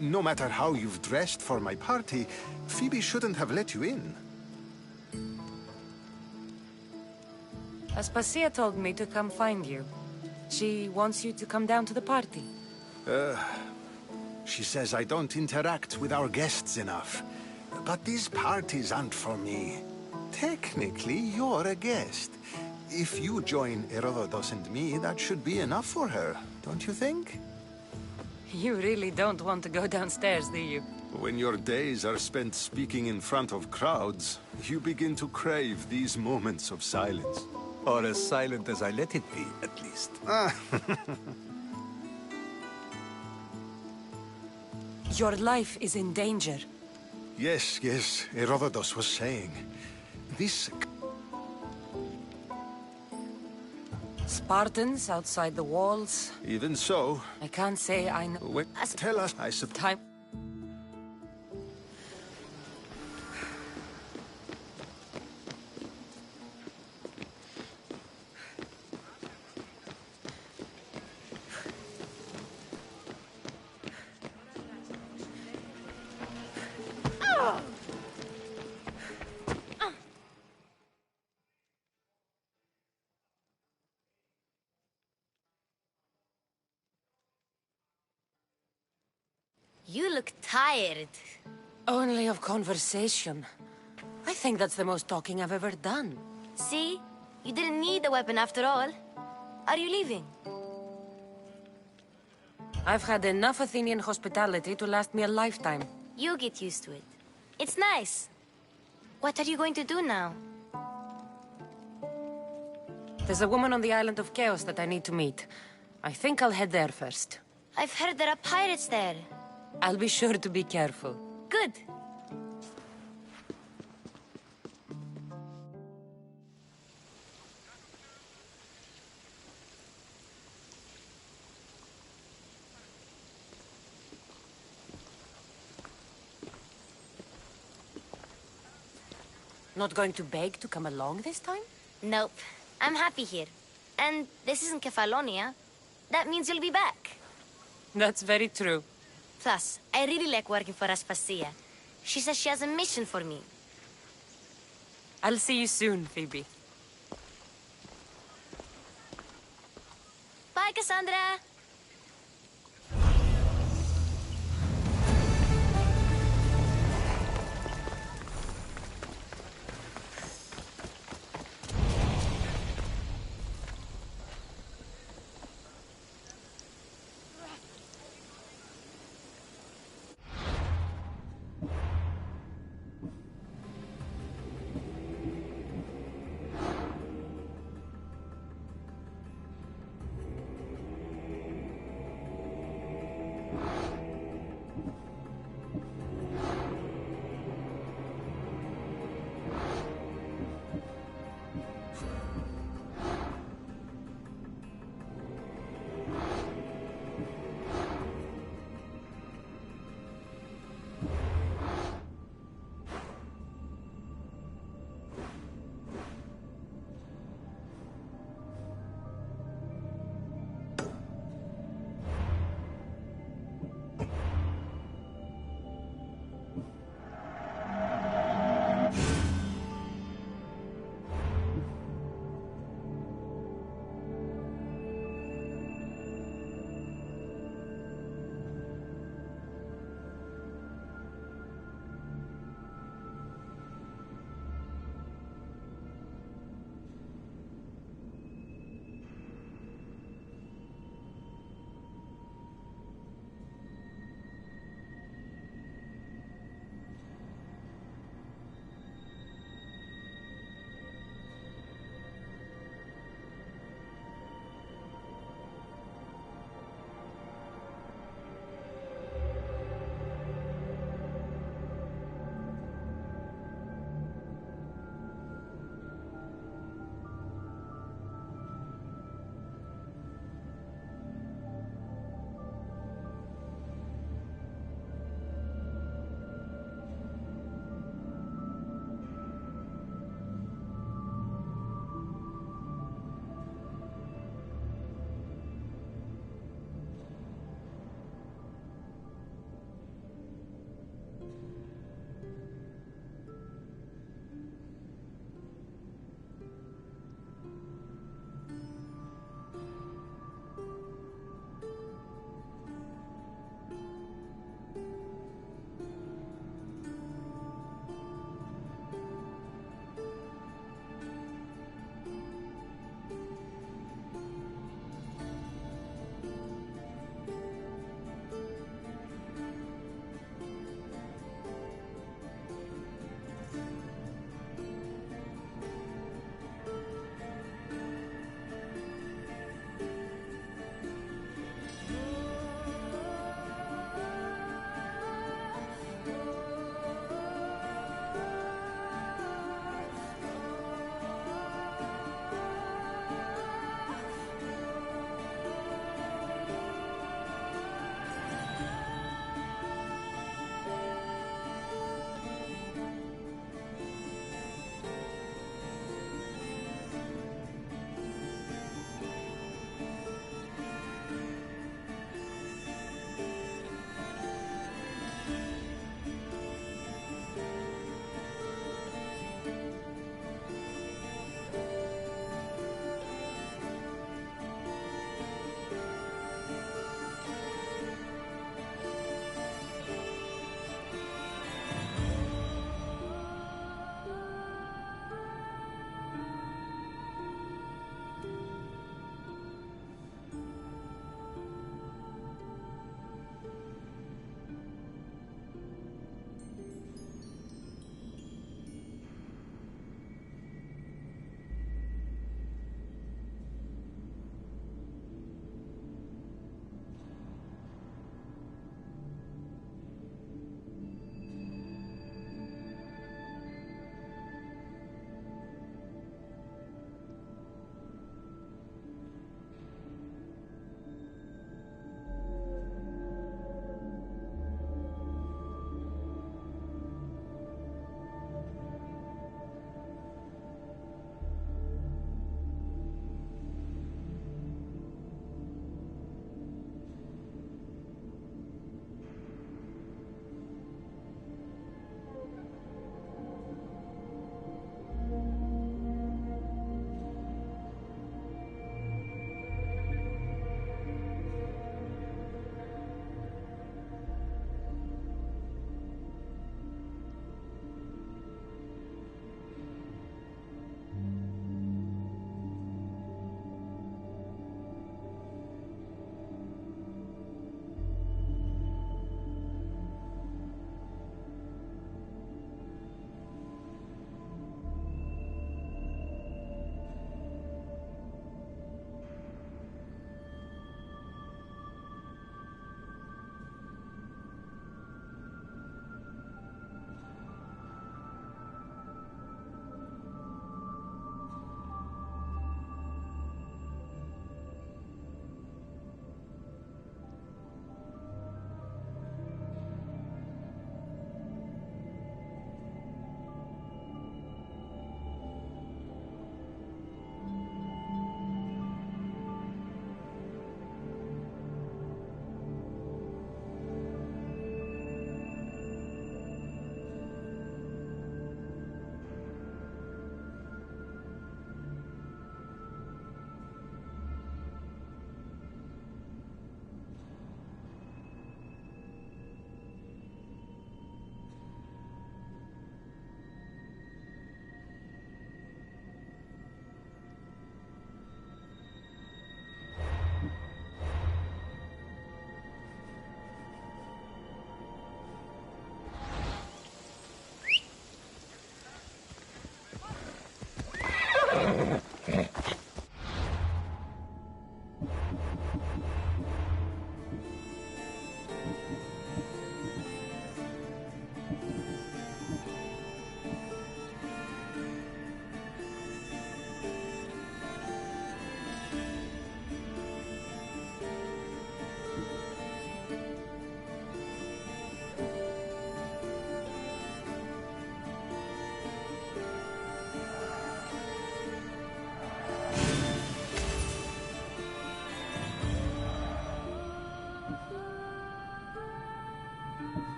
No matter how you've dressed for my party, Phoebe shouldn't have let you in. Aspasia told me to come find you. She wants you to come down to the party. She says I don't interact with our guests enough. But these parties aren't for me. Technically, you're a guest. If you join Herodotus and me, that should be enough for her, don't you think? You really don't want to go downstairs, do you? When your days are spent speaking in front of crowds, you begin to crave these moments of silence. Or as silent as I let it be, at least. Your life is in danger. Yes, Herodotus was saying. This... Spartans outside the walls. Even so... I can't say I know... Wait, tell us, I suppose... Time... You look tired. Only of conversation. I think that's the most talking I've ever done. See? You didn't need the weapon after all. Are you leaving? I've had enough Athenian hospitality to last me a lifetime. You get used to it. It's nice. What are you going to do now? There's a woman on the island of Chaos that I need to meet. I think I'll head there first. I've heard there are pirates there. I'll be sure to be careful. Good. Not going to beg to come along this time? Nope. I'm happy here. And this isn't Kefalonia. That means you'll be back. That's very true. Plus, I really like working for Aspasia. She says she has a mission for me. I'll see you soon, Phoebe. Bye, Cassandra!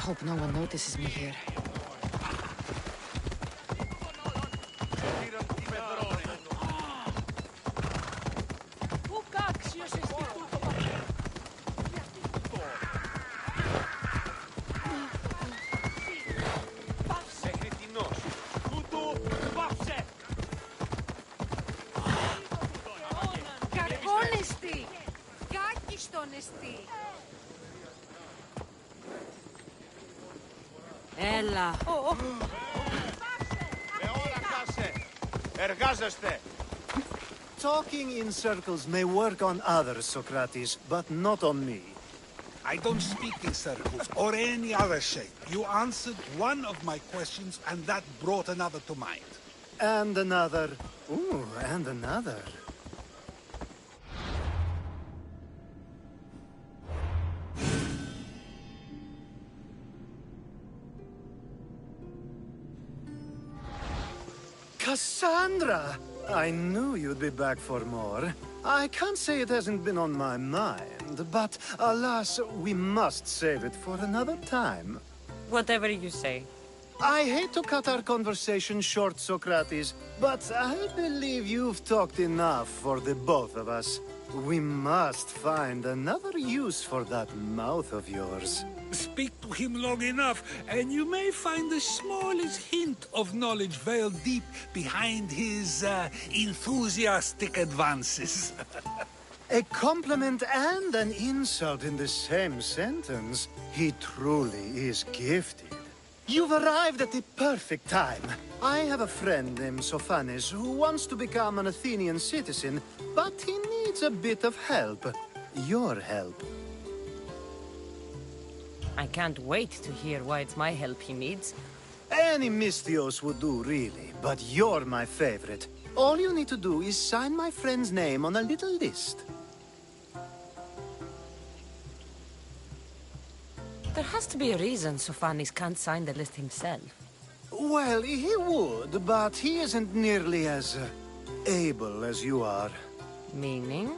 Hope no one notices me here. Έλα. Εργάζεστε. Talking in circles may work on others, Socrates, but not on me. I don't speak in circles or any other shape. You answered one of my questions, and that brought another to mind. And another. Ooh, and another. Cassandra! I knew you'd be back for more. I can't say it hasn't been on my mind, but alas, we must save it for another time. Whatever you say. I hate to cut our conversation short, Socrates, but I believe you've talked enough for the both of us. We must find another use for that mouth of yours. Speak to him long enough, and you may find the smallest hint of knowledge veiled deep behind his enthusiastic advances. A compliment and an insult in the same sentence. He truly is gifted. You've arrived at the perfect time. I have a friend named Sophanes who wants to become an Athenian citizen, but he needs a bit of help. Your help. I can't wait to hear why it's my help he needs. Any Mystios would do, really, but you're my favorite. All you need to do is sign my friend's name on a little list. There has to be a reason Sophanes can't sign the list himself. Well, he would, but he isn't nearly as able as you are. Meaning?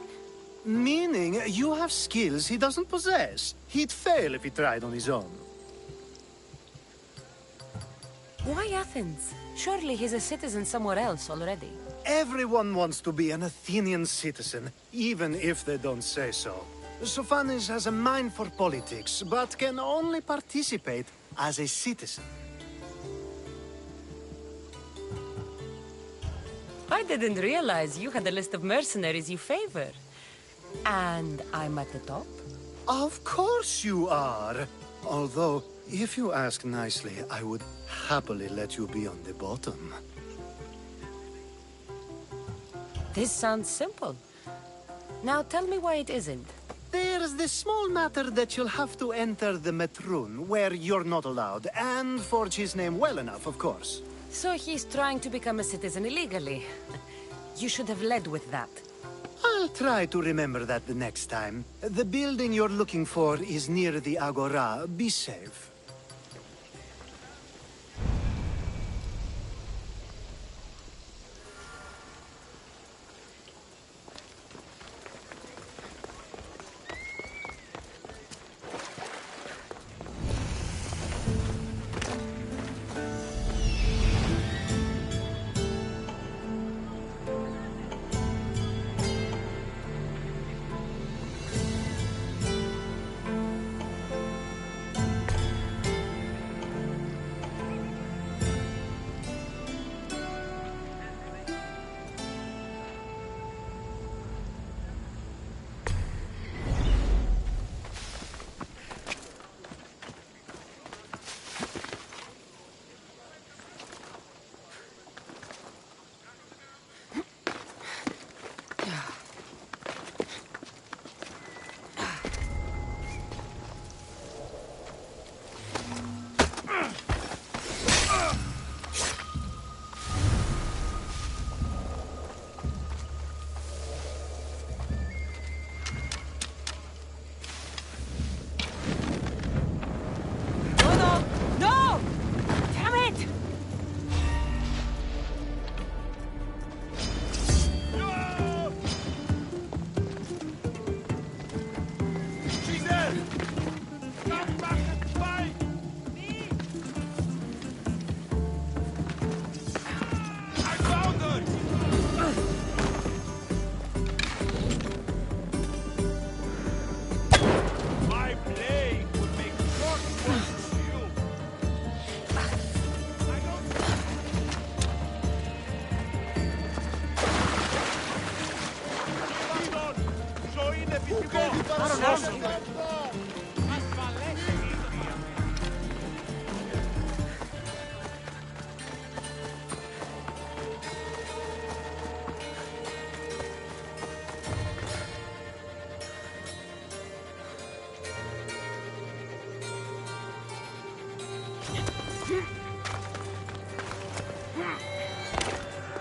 Meaning, you have skills he doesn't possess. He'd fail if he tried on his own. Why Athens? Surely he's a citizen somewhere else already. Everyone wants to be an Athenian citizen, even if they don't say so. Sophanes has a mind for politics, but can only participate as a citizen. I didn't realize you had a list of mercenaries you favor. And I'm at the top? Of course you are. Although, if you ask nicely, I would happily let you be on the bottom. This sounds simple. Now tell me why it isn't. There's the small matter that you'll have to enter the Metroon, where you're not allowed, and forge his name well enough, of course. So he's trying to become a citizen illegally. You should have led with that. I'll try to remember that the next time. The building you're looking for is near the Agora. Be safe.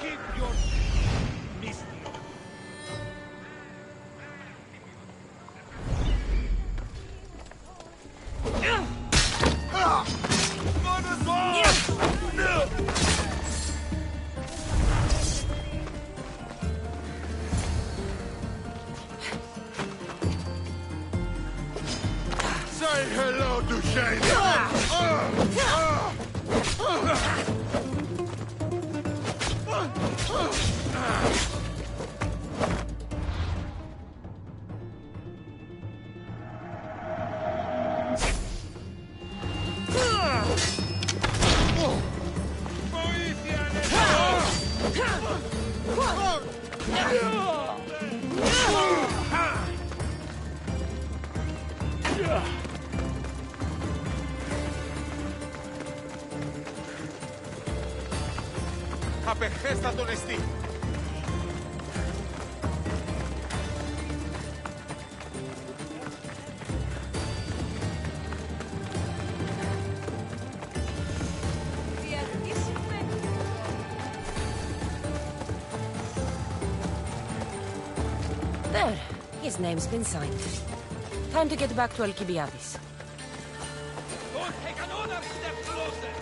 Keep your misty. Say hello to Shane. Απεχθέστα τον εστί. There. His name's been signed. Time to get back to Alcibiades. Don't take another step closer!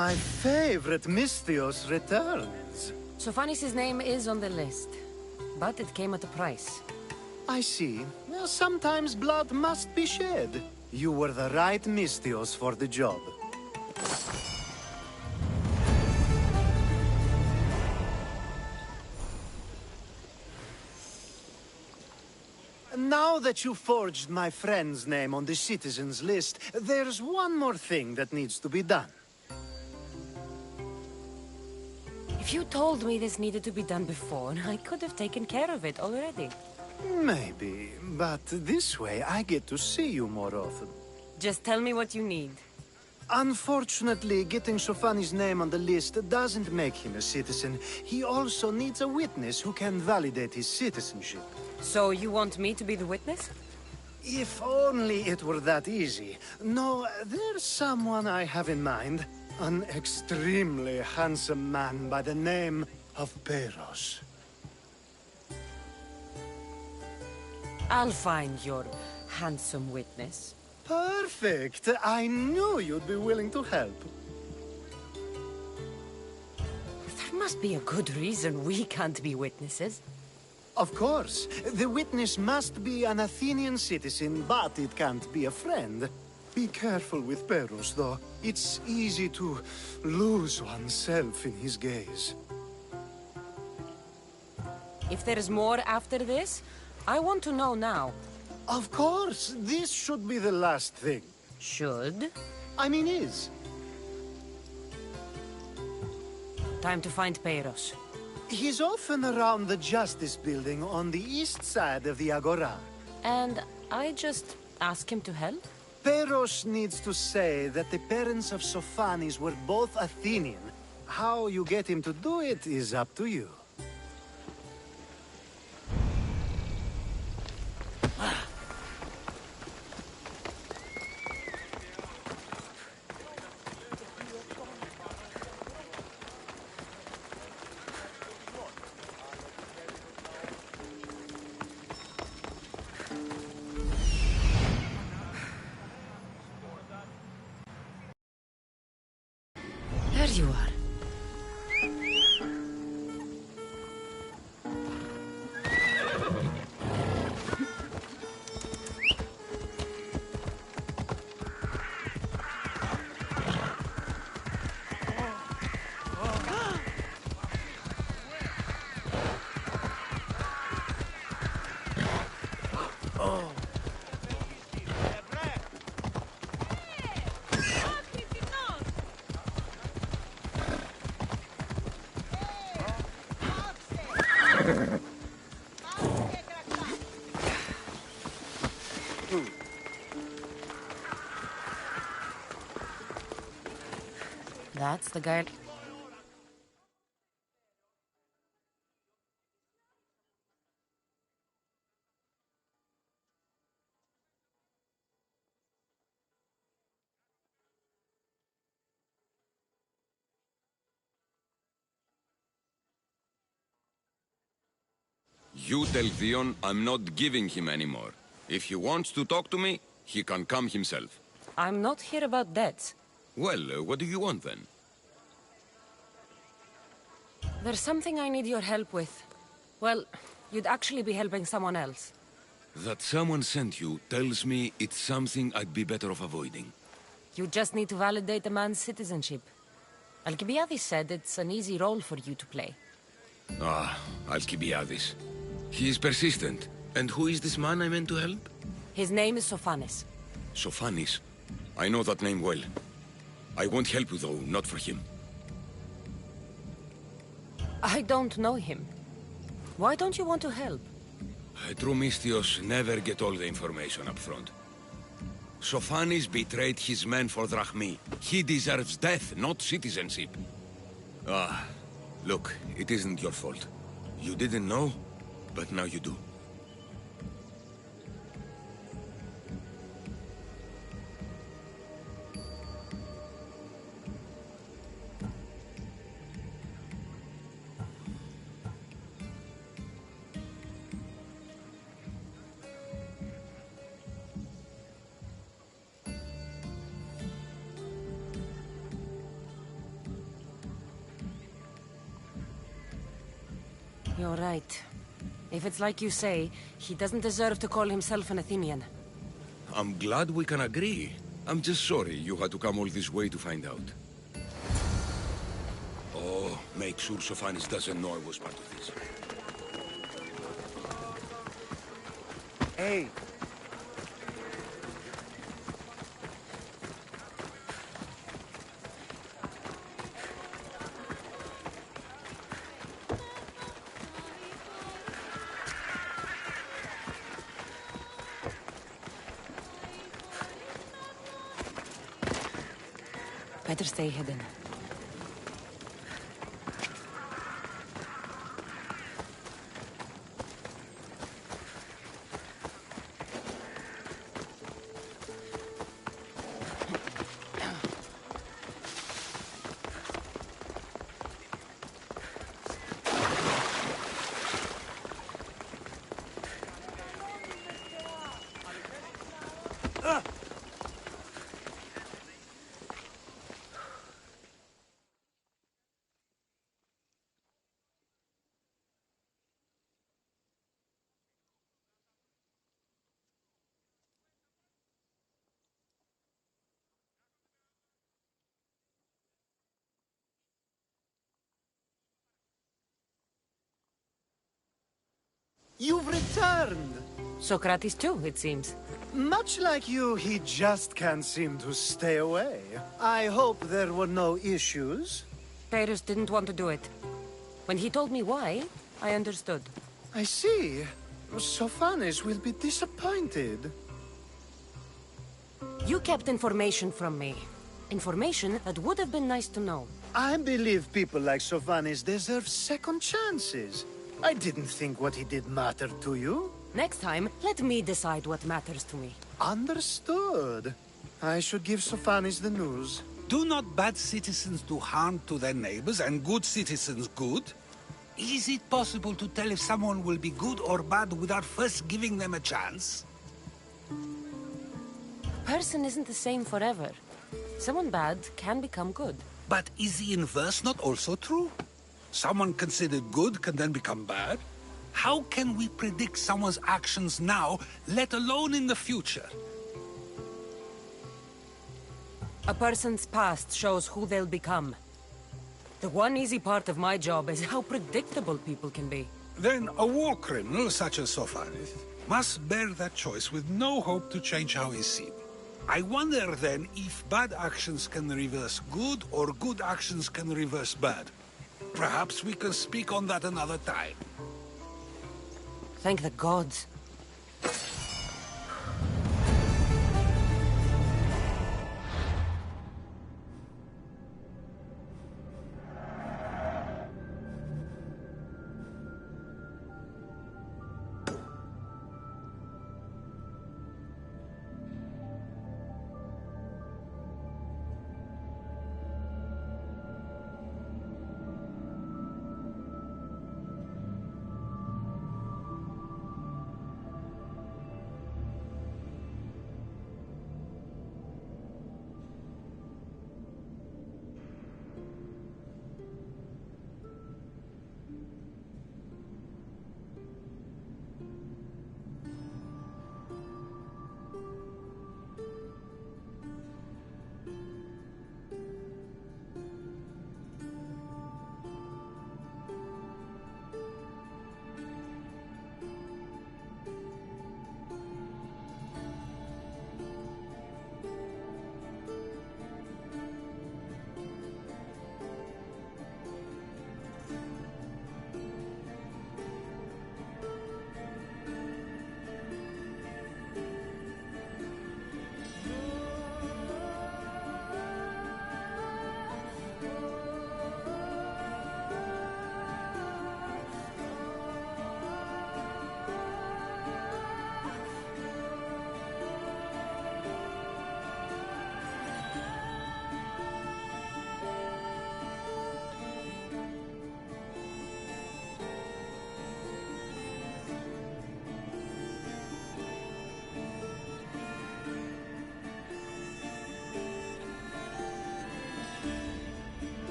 My favorite Misthios returns. Sophanis' name is on the list, but it came at a price. I see. Well, sometimes blood must be shed. You were the right Misthios for the job. Now that you forged my friend's name on the citizens list, there's one more thing that needs to be done. If you told me this needed to be done before, I could have taken care of it already. Maybe, but this way I get to see you more often. Just tell me what you need. Unfortunately, getting Sophanis' name on the list doesn't make him a citizen. He also needs a witness who can validate his citizenship. So you want me to be the witness? If only it were that easy. No, there's someone I have in mind. An extremely handsome man by the name of Peros. I'll find your handsome witness. Perfect! I knew you'd be willing to help. There must be a good reason we can't be witnesses. Of course. The witness must be an Athenian citizen, but it can't be a friend. Be careful with Peros, though. It's easy to lose oneself in his gaze. If there's more after this, I want to know now. Of course! This should be the last thing. Should? I mean is. Time to find Peros. He's often around the Justice Building on the east side of the Agora. And I just ask him to help? Peros needs to say that the parents of Sophanis were both Athenian. How you get him to do it is up to you. There you are. That's the guy. You tell Theon I'm not giving him anymore. If he wants to talk to me, he can come himself. I'm not here about debts. Well, what do you want then? There's something I need your help with. Well, you'd actually be helping someone else. That someone sent you tells me it's something I'd be better off avoiding. You just need to validate a man's citizenship. Alcibiades said it's an easy role for you to play. Ah, Alcibiades. He is persistent. And who is this man I meant to help? His name is Sophanes. Sophanes. I know that name well. I won't help you though, not for him. I don't know him. Why don't you want to help? True Mystios never get all the information up front. Sophanes betrayed his men for Drachmi. He deserves death, not citizenship. Ah, look, it isn't your fault. You didn't know, but now you do. You're right. If it's like you say, he doesn't deserve to call himself an Athenian. I'm glad we can agree. I'm just sorry you had to come all this way to find out. Oh, make sure Sophanes doesn't know I was part of this. Hey! Better stay hidden. You've returned! Socrates too, it seems. Much like you, he just can't seem to stay away. I hope there were no issues. Pyrrhus didn't want to do it. When he told me why, I understood. I see. Sophanes will be disappointed. You kept information from me. Information that would have been nice to know. I believe people like Sophanes deserve second chances. I didn't think what he did mattered to you. Next time, let me decide what matters to me. Understood. I should give Sophanes the news. Do not bad citizens do harm to their neighbors and good citizens good? Is it possible to tell if someone will be good or bad without first giving them a chance? A person isn't the same forever. Someone bad can become good. But is the inverse not also true? Someone considered good can then become bad? How can we predict someone's actions now, let alone in the future? A person's past shows who they'll become. The one easy part of my job is how predictable people can be. Then a war criminal such as Sofanis must bear that choice with no hope to change how he's seen. I wonder then if bad actions can reverse good or good actions can reverse bad. Perhaps we can speak on that another time. Thank the gods.